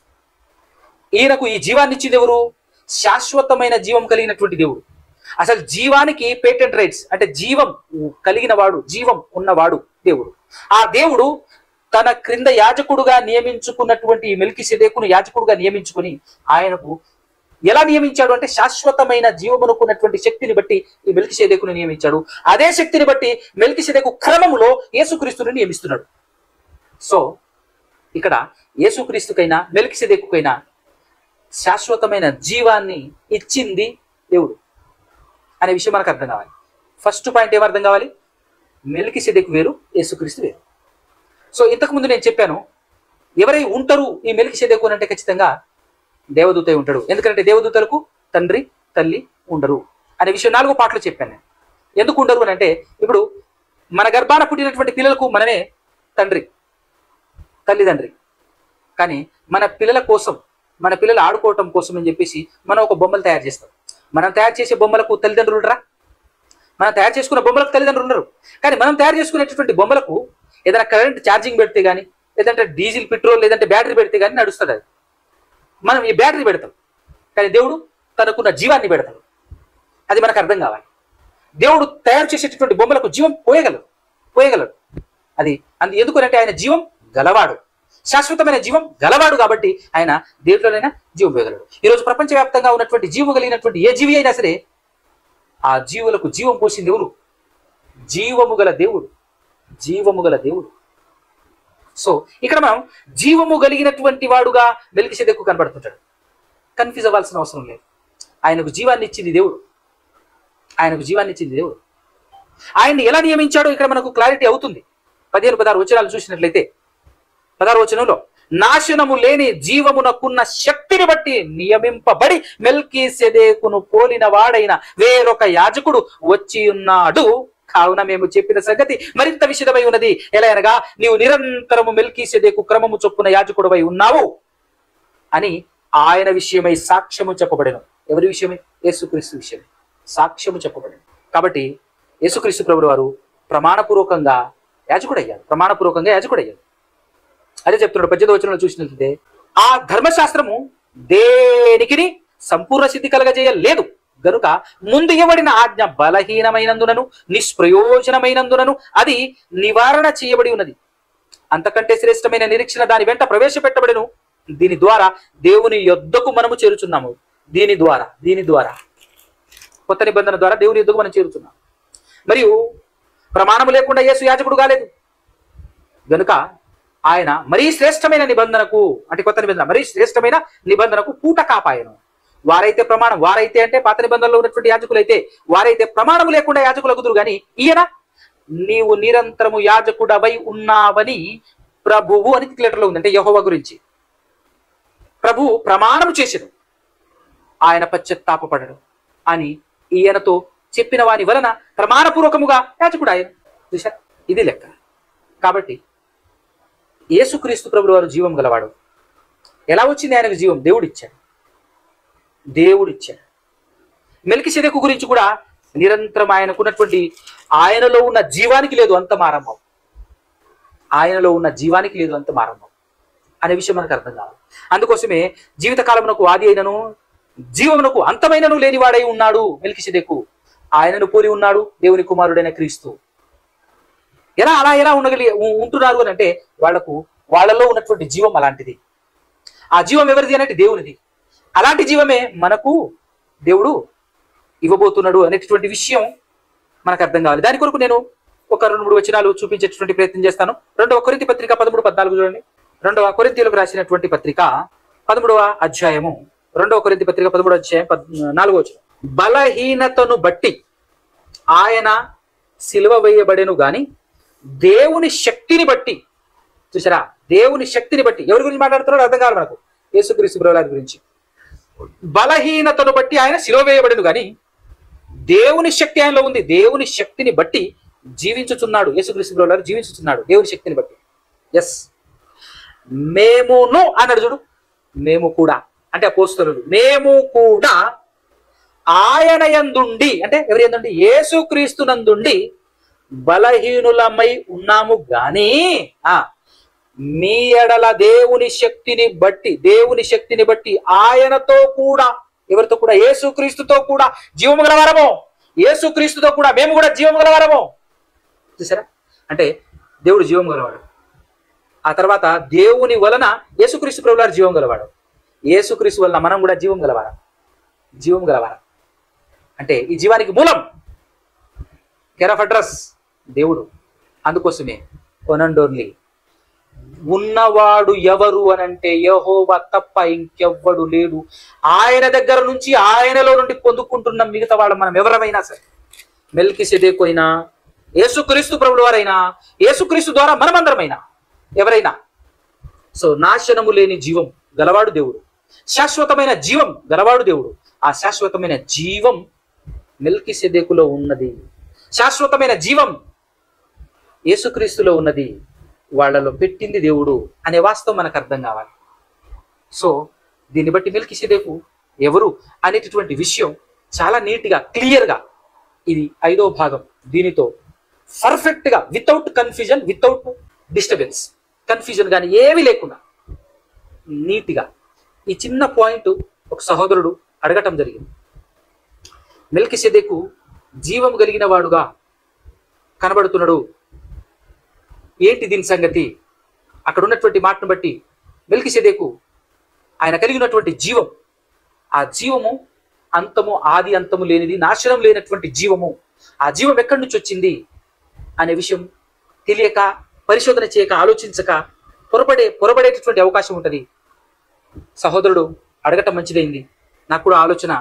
[SPEAKER 1] ఈయనకు ఈ జీవాన్ని ఇచ్చింది ఎవరు? శాశ్వతమైన జీవం కలిగినటువంటి దేవుడు. అసలు జీవానికి పేటెంట్ రైట్స్ అంటే జీవం కలిగిన వాడు, జీవం ఉన్నవాడు దేవుడు. ఆ దేవుడు తన క్రింద యాజకుడుగా నియమించుకున్నటువంటి మెల్కీసెదెకును యాజకుడుగా నియమించుకుని ఆయనకు ఎలా నియమించాడు అంటే శాశ్వతమైన జీవమునకున్నటువంటి శక్తిని బట్టి ఈ మెల్కీసెదెకును నియమించాడు. అదే శక్తిని బట్టి మెల్కీసెదెకు క్రమములో యేసుక్రీస్తుని నియమిస్తున్నాడు. సో ఇక్కడ యేసుక్రీస్తుకైనా మెల్కీసెదెకుకైనా శాశ్వతమైన జీవాన్ని ఇచ్చింది దేవుడు అనే విషయం మనకు అర్థం కావాలి. ఫస్ట్ పాయింట్ ఏమర్థం కావాలి? మెల్కీసెదెకు వేరు, యేసుక్రీస్తు వేరు. సో ఇంతకుముందు నేను చెప్పాను, ఎవరై ఉంటారు ఈ మెల్కీసెదెకు అంటే ఖచ్చితంగా దేవదూత ఉంటాడు. ఎందుకంటే దేవదూతలకు తండ్రి తల్లి ఉండరు అనే విషయం 4 పాటలు చెప్పాను నేను. ఎందుకు ఉండరు అని అంటే, ఇప్పుడు మన గర్భాన పుట్టినటువంటి పిల్లలకు మనమే తల్లిదండ్రి. కానీ మన పిల్లల కోసం, మన పిల్లలు ఆడుకోవటం కోసం అని చెప్పేసి మనం ఒక బొమ్మలు తయారు చేస్తాం. మనం తయారు చేసే బొమ్మలకు తల్లిదండ్రులు ఉండరా? మనం తయారు చేసుకున్న బొమ్మలకు తల్లిదండ్రులు ఉండరు. కానీ మనం తయారు చేసుకునేటటువంటి బొమ్మలకు ఏదైనా కరెంట్ ఛార్జింగ్ పెడితే కానీ, లేదంటే డీజిల్ పెట్రోల్ లేదంటే బ్యాటరీ పెడితే కానీ నడుస్తుంది. అది మనం ఈ బ్యాటరీ పెడతాం, కానీ దేవుడు తనకున్న జీవాన్ని పెడతాడు. అది మనకు అర్థం కావాలి. దేవుడు తయారు చేసేటటువంటి బొమ్మలకు జీవం పోయగలడు. అది ఎందుకంటే ఆయన జీవం గలవాడు, శాశ్వతమైన జీవం గలవాడు. కాబట్టి ఆయన దేంట్లోనైనా జీవం పోయగలడు. ఈరోజు ప్రపంచవ్యాప్తంగా ఉన్నటువంటి జీవం కలిగినటువంటి ఏ జీవి అయినా సరే ఆ జీవులకు జీవం పోసింది ఎవరు? జీవము గల దేవుడు. సో ఇక్కడ మనం జీవము కలిగినటువంటి వాడుగా మెల్కీసెదెకు కనబడుతుంటాడు. కన్ఫ్యూజ్ అవ్వాల్సిన అవసరం లేదు. ఆయనకు జీవాన్ని ఇచ్చింది దేవుడు. ఆయన్ని ఎలా నియమించాడో ఇక్కడ మనకు క్లారిటీ అవుతుంది. 15-16 వచనాలు చూసినట్లయితే 16వ వచనంలో నాశనము లేని జీవమునకున్న శక్తిని బట్టి నియమింపబడి మెల్కీసెదెకును పోలిన వాడైన వేరొక యాజకుడు వచ్చి ఉన్నాడు. కావున మేము చెప్పిన సంగతి మరింత విషదమై ఉన్నది. ఎలా అనగా, నీవు నిరంతరము మెల్కీసెదెకు క్రమము చొప్పున యాజకుడవై ఉన్నావు అని ఆయన విషయమై సాక్ష్యము చెప్పబడెను. ఎవరి విషయమై? యేసుక్రీస్తు విషయమై సాక్ష్యము చెప్పబడెను. కాబట్టి యేసుక్రీస్తు ప్రభువు వారు ప్రమాణపూర్వకంగా యాజకుడయ్యాడు. అదే చెప్తున్నాడు 18వ వచనంలో చూసినట్లయితే, ఆ ధర్మశాస్త్రము దేనికిని సంపూర్ణ సిద్ధి కలగజేయలేదు గనుక ముందు ఇవ్వబడిన ఆజ్ఞ బలహీనమైనందునను నిష్ప్రయోజనమైనందునను అది నివారణ చేయబడి ఉన్నది. అంతకంటే శ్రేష్టమైన నిరీక్షణ దాని వెంట ప్రవేశపెట్టబడెను. దీని ద్వారా దేవుని యొద్దకు మనము చేరుచున్నాము. దీని ద్వారా కొత్త నిబంధన ద్వారా దేవుని యొద్దకు మనం చేరుచున్నాం. మరియు ప్రమాణము లేకుండా యేసు యాజకుడు కాలేదు గనుక ఆయన మరీ శ్రేష్టమైన నిబంధనకు, అంటే కొత్త నిబంధన మరీ శ్రేష్టమైన నిబంధనకు పూట కాపాయను. వారైతే అంటే పాత నిబంధనలో ఉన్నటువంటి యాజకులైతే వారైతే ప్రమాణము లేకుండా యాజకులు కుదురు. కానీ ఈయన నీవు నిరంతరము యాజకుడవై ఉన్నావని ప్రభువు అని లెటర్లో ఉంది. అంటే యెహోవా గురించి ప్రభువు ప్రమాణం చేసెను, ఆయన పశ్చాత్తాపపడడు అని ఈయనతో చెప్పిన వాని వలన ప్రమాణపూర్వకముగా యాజకుడు ఆయన. చూశారు, ఇది లెక్క. కాబట్టి యేసుక్రీస్తు ప్రభువు వారు జీవం గలవాడు. ఎలా వచ్చింది ఆయనకు జీవం? దేవుడిచ్చాడు. మెల్కీసెదెకు గురించి కూడా నిరంతరం ఆయనకున్నటువంటి ఆయనలో ఉన్న జీవానికి లేదు అంత మారంభం అనే విషయం మనకు అర్థం కావాలి. అందుకోసమే జీవితకాలమునకు ఆది అయినను జీవమునకు అంతమైనను లేనివాడై ఉన్నాడు మెల్కిసెదెకు. ఆయనను పోలి ఉన్నాడు దేవుని కుమారుడైన క్రీస్తు. ఎలా ఉంటున్నారు అని అంటే వాళ్ళలో ఉన్నటువంటి జీవం అలాంటిది. ఆ జీవం ఎవరిది అంటే దేవునిది. అలాంటి జీవమే మనకు దేవుడు ఇవ్వబోతున్నాడు అనేటటువంటి విషయం మనకు అర్థం కావాలి. దాని కొరకు నేను ఒక 2-3 వచనాలు చూపించేటువంటి ప్రయత్నం చేస్తాను. 2వ కొరింథీ పత్రిక 13-14 చూడండి. 2వ కొరింథీయులకు రాసినటువంటి పత్రిక 13వ అధ్యాయము, 2వ కొరింథీ పత్రిక 13వ అధ్యాయం 4వ వచనం. బలహీనతను బట్టి ఆయన సిలువ వేయబడెను గాని దేవుని శక్తిని బట్టి. చూసారా, దేవుని శక్తిని బట్టి. ఎవరి గురించి మాట్లాడుతున్నారో అర్థం కావాలి మనకు. యేసుక్రీస్తు ప్రభువారి గురించి. బలహీనతను బట్టి ఆయన సిలువ వేయబడెను గాని దేవుని శక్తి ఆయనలో ఉంది. దేవుని శక్తిని బట్టి జీవించుచున్నాడు. యేసుక్రీస్తు ప్రభువారు జీవించుచున్నాడు దేవుని శక్తిని బట్టి. ఎస్, మేమును అన్నాడు చూడు. మేము కూడా అంటే అపోస్తలులు. మేము కూడా ఆయన యందుండి అంటే ఎవరి యందుండి? యేసుక్రీస్తు నందుండి బలహీనులమై ఉన్నాము గాని మీ ఎడల దేవుని శక్తిని బట్టి ఆయనతో కూడా, ఎవరితో కూడా? యేసుక్రీస్తుతో కూడా జీవము గలవారము. యేసుక్రీస్తుతో కూడా మేము కూడా జీవము గలవారము. చూసారా, అంటే దేవుడు జీవం గలవాడు. ఆ తర్వాత దేవుని వలన యేసుక్రీస్తు ప్రభువారు జీవం గలవాడు. యేసుక్రీస్తు వలన మనం కూడా జీవం గలవారా అంటే ఈ జీవానికి మూలం, కేర్ ఆఫ్ అడ్రస్ దేవుడు. అందుకోసమే కొనండోన్లీ ఉన్నవాడు ఎవరు అనంటే యెహోవా తప్ప ఇంకెవ్వడు లేడు. ఆయన దగ్గర నుంచి, ఆయనలో నుండి పొందుకుంటున్న మిగతా వాళ్ళు మనం ఎవరమైనా సరే, మెల్కిసెదెకు అయినా, యేసుక్రీస్తు ప్రభుల వారైనా, యేసుక్రీస్తు ద్వారా మనమందరమైనా, ఎవరైనా. సో నాశనము లేని జీవం గలవాడు దేవుడు. శాశ్వతమైన జీవం గలవాడు దేవుడు. ఆ శాశ్వతమైన జీవం మెల్కిసెదెకులో ఉన్నది. శాశ్వతమైన జీవం యేసుక్రీస్తులో ఉన్నది. వాళ్ళలో పెట్టింది దేవుడు అనే వాస్తవం మనకు అర్థం కావాలి. సో దీన్ని బట్టి మెల్కిసెదెకు ఎవరు అనేటటువంటి విషయం చాలా నీట్గా, క్లియర్గా, ఇది 5వ భాగం. దీనితో పర్ఫెక్ట్గా, without confusion, without disturbance, confusion కానీ ఏమీ లేకుండా నీట్గా ఈ చిన్న పాయింట్ ఒక సహోదరుడు అడగటం జరిగింది. మెల్కిసెదెకు జీవం కలిగిన వాడుగా కనబడుతున్నాడు, ఏంటి దీని సంగతి? అక్కడ ఉన్నటువంటి మాటను బట్టి మెల్కిసెదెకు ఆయన కలిగినటువంటి జీవం, ఆ జీవము ఆది అంతము లేనిది, నాశనం లేనటువంటి జీవము. ఆ జీవం ఎక్కడి నుంచి వచ్చింది అనే విషయం తెలియక, పరిశోధన చేయక, ఆలోచించక పొరబడేటటువంటి అవకాశం ఉంటుంది. సహోదరుడు అడగటం మంచిదైంది. నాకు కూడా ఆలోచన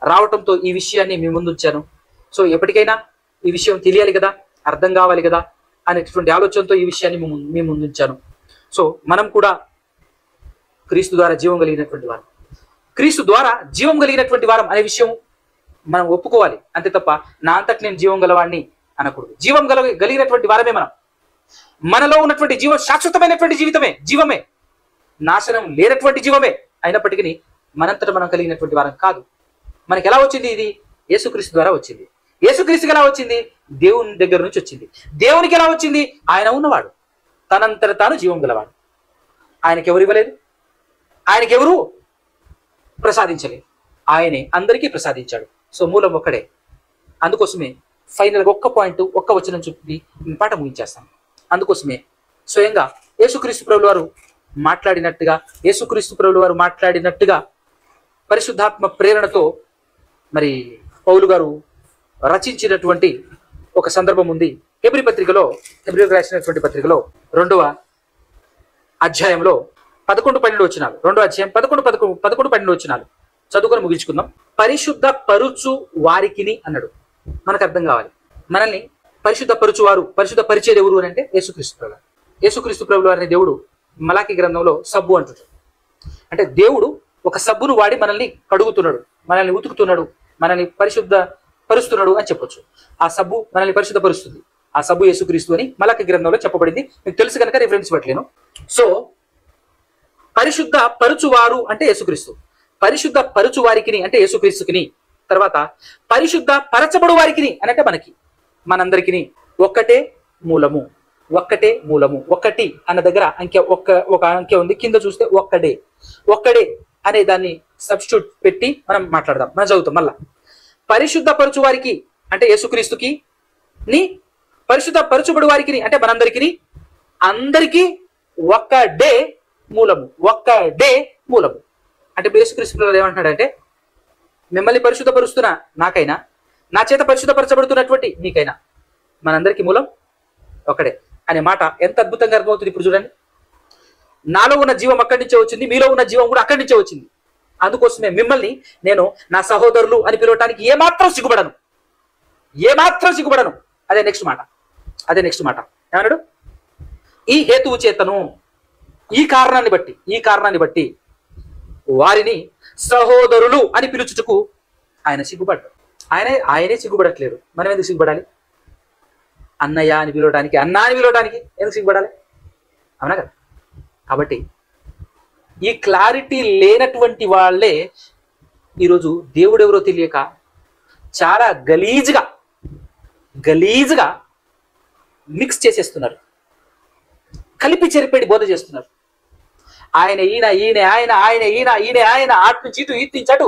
[SPEAKER 1] రావటంతో ఈ విషయాన్ని మీ ముందు ఉంచాను. సో ఎప్పటికైనా ఈ విషయం తెలియాలి కదా, అర్థం కావాలి కదా అనేటటువంటి ఆలోచనతో ఈ విషయాన్ని మీ ముందు ఉంచాను. సో మనం కూడా క్రీస్తు ద్వారా జీవం కలిగినటువంటి వారం, క్రీస్తు ద్వారా జీవం కలిగినటువంటి వారం అనే విషయం మనం ఒప్పుకోవాలి. అంతే తప్ప నా అంతటి నేను జీవం గలవాడిని అనకూడదు. జీవం కలిగినటువంటి వారమే మనం. మనలో ఉన్నటువంటి జీవం శాశ్వతమైనటువంటి జీవమే, నాశనం లేనటువంటి జీవమే. అయినప్పటికీ మనంతట మనం కలిగినటువంటి వారం కాదు. మనకి ఎలా వచ్చింది? ఇది యేసుక్రీస్తు ద్వారా వచ్చింది. యేసుక్రీస్తుకి ఎలా వచ్చింది? దేవుని దగ్గర నుంచి వచ్చింది. దేవునికి ఎలా వచ్చింది? ఆయన ఉన్నవాడు, తనంతట తాను జీవం గలవాడు. ఆయనకి ఎవరు ఇవ్వలేదు, ఆయనకి ఎవరు ప్రసాదించలేదు, ఆయనే అందరికీ ప్రసాదించాడు. సో మూలం ఒక్కడే. అందుకోసమే ఫైనల్గా ఒక్క పాయింట్, ఒక్క వచనం చెప్పి పాట ముగించేస్తాను. అందుకోసమే స్వయంగా యేసుక్రీస్తు ప్రభుల వారు మాట్లాడినట్టుగా పరిశుద్ధాత్మ ప్రేరణతో మరి పౌలు గారు రచించినటువంటి ఒక సందర్భం ఉంది. హెబ్రీయులకు రాసినటువంటి పత్రికలో 2వ అధ్యాయంలో 11-12 వచనాలు, 2వ అధ్యాయం 11-12 వచనాలు చదువుకొని ముగించుకుందాం. పరిశుద్ధ పరుచు వారికిని అన్నాడు. మనకు అర్థం కావాలి. మనల్ని పరిశుద్ధపరిచేది ఎవరు అని అంటే యేసుక్రీస్తు ప్రభుల వారిని దేవుడు మలాకి గ్రంథంలో సబ్బు అంటున్నాడు. అంటే దేవుడు ఒక సబ్బును వాడి మనల్ని కడుగుతున్నాడు, మనల్ని ఉతుకుతున్నాడు, మనల్ని పరిశుద్ధపరుస్తున్నాడు అని చెప్పొచ్చు. ఆ సబ్బు మనల్ని పరిశుద్ధపరుస్తుంది. ఆ సబ్బు యేసుక్రీస్తు అని మలాకి గ్రంథంలో చెప్పబడింది. మీకు తెలుసు కనుక రిఫరెన్స్ పెట్టలేను. సో పరిశుద్ధ పరుచువారు అంటే యేసుక్రీస్తు, పరిశుద్ధ పరుచు వారికిని అంటే యేసుక్రీస్తుకిని, తర్వాత పరిశుద్ధ పరచబడు వారికిని అని అంటే మనందరికిని ఒక్కటే మూలము. ఒకటి అన్న దగ్గర అంకె ఒక అంకె ఉంది. కింద చూస్తే ఒక్కడే అనే దాన్ని సబ్స్టిట్యూట్ పెట్టి మనం మాట్లాడదాం. మనం చదువుతాం మళ్ళా. పరిశుద్ధపరచు వారికి అంటే యేసుక్రీస్తుకి ని, పరిశుద్ధపరచుబడి వారికి అంటే మనందరికీ, అందరికీ ఒక్క డే మూలము, ఒక్క డే మూలము. అంటే ఇప్పుడు యేసుక్రీస్తు ఏమంటున్నాడంటే, మిమ్మల్ని పరిశుద్ధపరుస్తున్న నాకైనా, నా చేత పరిశుద్ధపరచబడుతున్నటువంటి నీకైనా మనందరికీ మూలం ఒకడే అనే మాట ఎంత అద్భుతంగా అర్థమవుతుంది. ఇప్పుడు చూడండి, నాలో ఉన్న జీవం అక్కడి నుంచే వచ్చింది, మీలో ఉన్న జీవం కూడా అక్కడి నుంచే వచ్చింది. అందుకోసమే మిమ్మల్ని నేను నా సహోదరులు అని పిలవటానికి ఏమాత్రం సిగ్గుపడను, ఏమాత్రం సిగ్గుపడను. అదే నెక్స్ట్ మాట, అదే నెక్స్ట్ మాట ఏమన్నాడు? ఈ హేతువు చేతను, ఈ కారణాన్ని బట్టి వారిని సహోదరులు అని పిలుచుటకు ఆయన సిగ్గుపడ్డాడు. ఆయనే సిగ్గుపడట్లేడు, మనం ఎందుకు సిగ్గుపడాలి? అన్నయ్య అని పిలవడానికి, అన్న అని పిలవడానికి ఎందుకు సిగ్గుపడాలి? అవునా కదా? కాబట్టి ఈ క్లారిటీ లేనటువంటి వాళ్ళే ఈరోజు దేవుడెవరో తెలియక చాలా గలీజ్గా మిక్స్ చేసేస్తున్నారు, కలిపి చెరిపేడి బోధ చేస్తున్నారు. ఆయన ఆయన అటు నుంచి ఇటు, ఇటు నుంచి అటు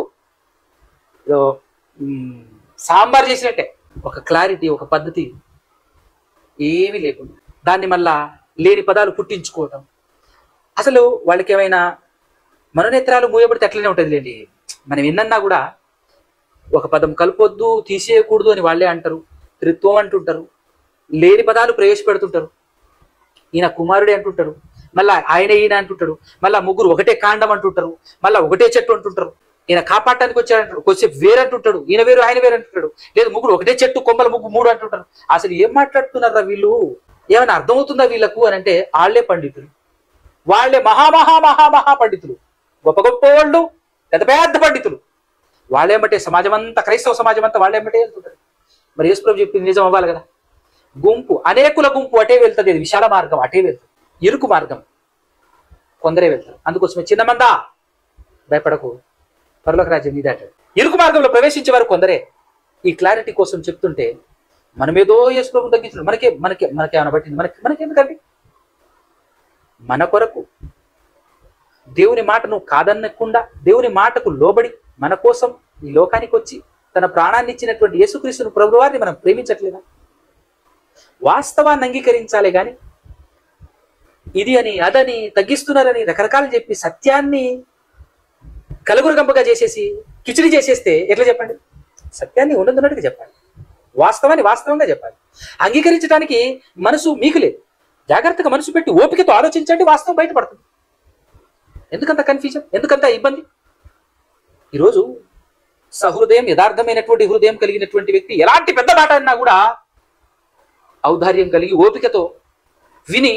[SPEAKER 1] సాంబార్ చేసినట్టే. ఒక క్లారిటీ, ఒక పద్ధతి ఏమీ లేకుండా దాన్ని మళ్ళా లేని పదాలు పుట్టించుకోవటం. అసలు వాళ్ళకి ఏమైనా మనోనేత్రాలు మూయబడితే అట్లనే ఉంటుంది లేండి. మనం ఎన్నన్నా కూడా ఒక పదం కలపొద్దు, తీసేయకూడదు అని వాళ్ళే అంటారు, త్రిత్వం అంటుంటారు, లేని పదాలు ప్రవేశపెడుతుంటారు. ఈయన కుమారుడే అంటుంటారు, మళ్ళా ఈయన అంటుంటాడు, మళ్ళా ముగ్గురు ఒకటే కాండం అంటుంటారు, మళ్ళా ఒకటే చెట్టు అంటుంటారు. ఈయన కాపాడటానికి వచ్చాడంటాడు, కొద్దిసేపు వేరు అంటుంటాడు, ఈయన వేరు ఆయన వేరు అంటుంటాడు, లేదు ముగ్గురు ఒకటే చెట్టు కొమ్మల ముగ్గు మూడు అంటుంటారు. అసలు ఏం మాట్లాడుతున్నారా వీళ్ళు? ఏమైనా అర్థమవుతుందా వీళ్ళకు అని అంటే, వాళ్ళే పండితులు, వాళ్ళే మహా పండితులు, గొప్ప గొప్ప వాళ్ళు, పెద్ద పెద్ద పండితులు. వాళ్ళేమంటే సమాజం అంతా, క్రైస్తవ సమాజం అంతా వాళ్ళేమంటే వెళ్తుంటారు. మరి యేసుప్రభు చెప్పింది నిజం అవ్వాలి కదా. గుంపు, అనేకుల గుంపు అటే వెళ్తుంది, అది విశాల మార్గం అటే వెళ్తుంది, ఇరుకు మార్గం కొందరే వెళ్తారు. అందుకోసమే చిన్న మందా భయపడకు, పరలోక రాజ్యం నీదంటాడు. ఇరుకు మార్గంలో ప్రవేశించే వారు కొందరే. ఈ క్లారిటీ కోసం చెప్తుంటే మనమేదో యేసు ప్రభువుని తగ్గించడం మనకేమైనా పట్టింది? మనకెందుకండి? మన కొరకు దేవుని మాటను కాదనకుండా, దేవుని మాటకు లోబడి మన కోసం ఈ లోకానికి వచ్చి తన ప్రాణాన్ని ఇచ్చినటువంటి యేసుక్రీస్తును ప్రభువారిని మనం ప్రేమించట్లేదా? వాస్తవాన్ని అంగీకరించాలి కానీ ఇది అని అదని తగ్గిస్తున్నారని రకరకాలు చెప్పి సత్యాన్ని కలుగురుగంపగా చేసేసి కిచిడి చేసేస్తే ఎట్లా చెప్పండి? సత్యాన్ని ఉన్నట్టుగా చెప్పాలి, వాస్తవాన్ని వాస్తవంగా చెప్పాలి. అంగీకరించడానికి మనసు మీకు లేదు. జాగ్రత్తగా మనసు పెట్టి ఓపికతో ఆలోచించండి, వాస్తవం బయటపడుతుంది. ఎందుకంత కన్ఫ్యూజన్, ఎందుకంత ఇబ్బంది? ఈరోజు సహృదయం, యథార్థమైనటువంటి హృదయం కలిగినటువంటి వ్యక్తి ఎలాంటి పెద్ద మాట అన్నా కూడా ఔదార్యం కలిగి ఓపికతో విని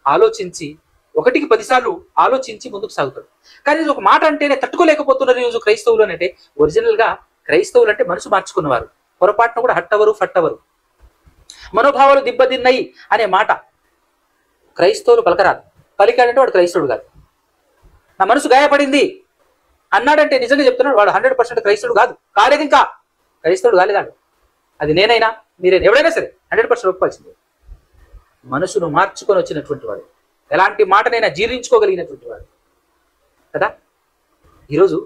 [SPEAKER 1] ఆలోచించి 1కి 10 సార్లు ఆలోచించి ముందుకు సాగుతాడు. కానీ ఒక మాట అంటేనే తట్టుకోలేకపోతున్నారు ఈరోజు క్రైస్తవులు అంటే. ఒరిజినల్ గా క్రైస్తవులు అంటే మనసు మార్చుకున్నవారు, పొరపాటున కూడా హట్టవరు ఫట్టవరు, మనోభావాలు దిబ్బదిన్నాయి అనే మాట క్రైస్తవులు పలకరాదు. పలికాడంటే వాడు క్రైస్తవుడు కాదు. నా మనసు గాయపడింది అన్నాడంటే నిజంగా చెప్తున్నాడు, వాడు 100% క్రైస్తవుడు కాదు, కాలేదు, ఇంకా క్రైస్తవుడు కాలేదాడు. అది నేనైనా మీరైనా ఎవడైనా సరే 100% ఒప్పుకోవాల్సిందే. మనసును మార్చుకొని వచ్చినటువంటి వాడు, ఎలాంటి మాటనైనా జీర్ణించుకోగలిగినటువంటి వాడు కదా. ఈరోజు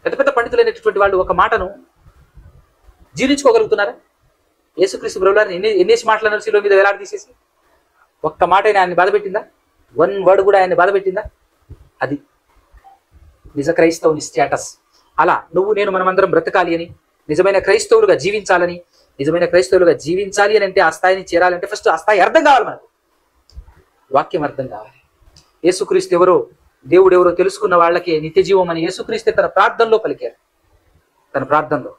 [SPEAKER 1] పెద్ద పెద్ద పండితులైనటువంటి వాళ్ళు ఒక మాటను జీర్ణించుకోగలుగుతున్నారా? యేసుక్రీస్తు ప్రభువుని ఎన్నేసి మాటలన్నారు శిలువ మీద వేలాడి తీసేసి, ఒక్క మాట అయినా ఆయన్ని బాధపెట్టిందా? 1 వర్డ్ కూడా ఆయన్ని బాధపెట్టిందా? అది నిజ క్రైస్తవుని స్టేటస్. అలా నువ్వు నేను మనమందరం బ్రతకాలి అని, నిజమైన క్రైస్తవులుగా జీవించాలని, నిజమైన క్రైస్తవులుగా జీవించాలి అని అంటే ఆ స్థాయిని చేరాలంటే ఫస్ట్ ఆ స్థాయి అర్థం కావాలి మనకు, వాక్యం అర్థం కావాలి. యేసుక్రీస్తు ఎవరో, దేవుడు ఎవరో తెలుసుకున్న వాళ్ళకి నిత్య జీవం అని యేసుక్రీస్తు తన ప్రార్థనలో పలికారు. తన ప్రార్థనలో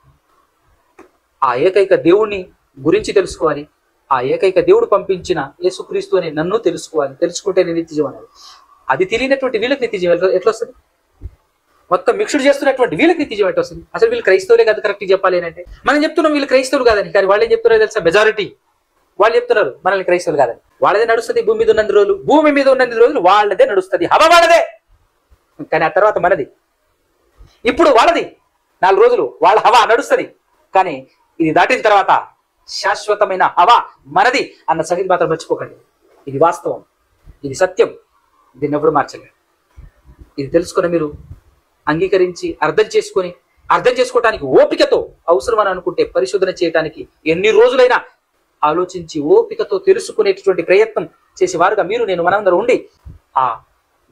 [SPEAKER 1] ఆ ఏకైక దేవుణ్ణి గురించి తెలుసుకోవాలి, ఆ ఏకైక దేవుడు పంపించిన యేసుక్రీస్తు అని నన్ను తెలుసుకోవాలి, తెలుసుకుంటే నేను నిత్య జీవం అనేది. అది తెలియనటువంటి వీళ్ళకి నిత్య జీవం ఎట్లా వస్తుంది? మొత్తం మిక్స్డ్ చేస్తున్నటువంటి వీళ్ళకి నిత్య జీవం ఎట్లా వస్తుంది? అసలు వీళ్ళు క్రైస్తవులే కదా కరెక్ట్ చెప్పాలి అంటే. మనం చెప్తున్నాం వీళ్ళు క్రైస్తవులు కాదని, కానీ వాళ్ళు ఏం చెప్తున్నారో తెలుసా? మెజారిటీ వాళ్ళు చెప్తున్నారు మనల్ని క్రైస్తవులు కాదని. వాళ్ళదే నడుస్తుంది భూమి మీద ఉన్నన్ని రోజులు, భూమి మీద ఉన్నన్ని రోజులు వాళ్ళదే నడుస్తుంది, హవ వాళ్ళదే. కానీ ఆ తర్వాత మనది. ఇప్పుడు వాళ్ళది 4 రోజులు వాళ్ళ హవా నడుస్తుంది, కానీ ఇది దాటిన తర్వాత శాశ్వతమైన హవా మనది అన్న సంగతి మాత్రం మర్చిపోకండి. ఇది వాస్తవం, ఇది సత్యం, దీన్ని ఎప్పుడు మార్చలేదు. ఇది తెలుసుకుని మీరు అంగీకరించి అర్థం చేసుకోవటానికి ఓపికతో అవసరమని అనుకుంటే పరిశోధన చేయడానికి ఎన్ని రోజులైనా ఆలోచించి ఓపికతో తెలుసుకునేటటువంటి ప్రయత్నం చేసేవారుగా మీరు నేను మనందరూ ఉండి ఆ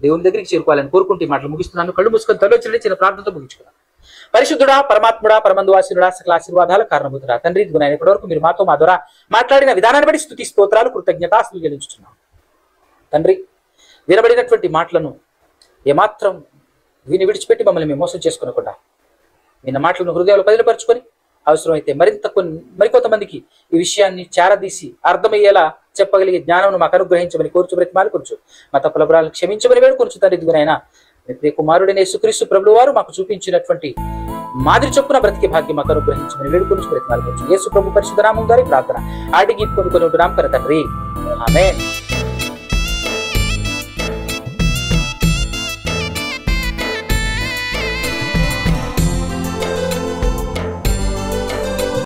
[SPEAKER 1] దేవుని దగ్గరికి చేరుకోవాలని కోరుకుంటే మాటలు ముగిస్తున్నాను. కళ్ళు మూసుకొని తలోచండి, చిన్న ప్రార్థనతో ముగించుకున్నాను. పరిశుద్ధుడా, పరమాత్ముడా, పరమందువాసినుడా, సకల ఆశీర్వాదాల కారణభూతుడా తండ్రి, ఇదిగో నాయన ఇప్పటి వరకు మీరు మాతో మా ద్వారా మాట్లాడిన విధానాన్ని బట్టి స్తుతి స్తోత్రాలు కృతజ్ఞతాస్తులు చెల్లించుతున్నాం తండ్రి. వినబడినటువంటి మాటలను ఏమాత్రం విడిచిపెట్టి మమ్మల్ని మేము మోసం చేసుకునకుండా విన్న మాటలను హృదయాలు బదిలిపరుచుకొని అవసరమైతే మరికొంతమందికి ఈ విషయాన్ని చేరదీసి అర్థమయ్యేలా చెప్పగలిగే జ్ఞానం మాకు అనుగ్రహించమని కోరుచు, బ్రతిమాలు కూర్చు. మా తప్పుల బురాలను క్షమించమని వేడుకొంచు తండ్రి. ఇదిగోనైనా మీ ప్రియ కుమారుడైన యేసుక్రీస్తు ప్రభువు వారు మాకు చూపించినటువంటి మాదిరి చొప్పున బ్రతికే భాగ్యం మాకు అనుగ్రహించమని వేడుకొంచు, బ్రతిమాలు కూర్చు. యేసు ప్రభు పరిశుద్ధ నామం ద్వారా ప్రార్థన అడిగి పొందుకొని ఉంటున్నాం తండ్రి. ఆమేన్.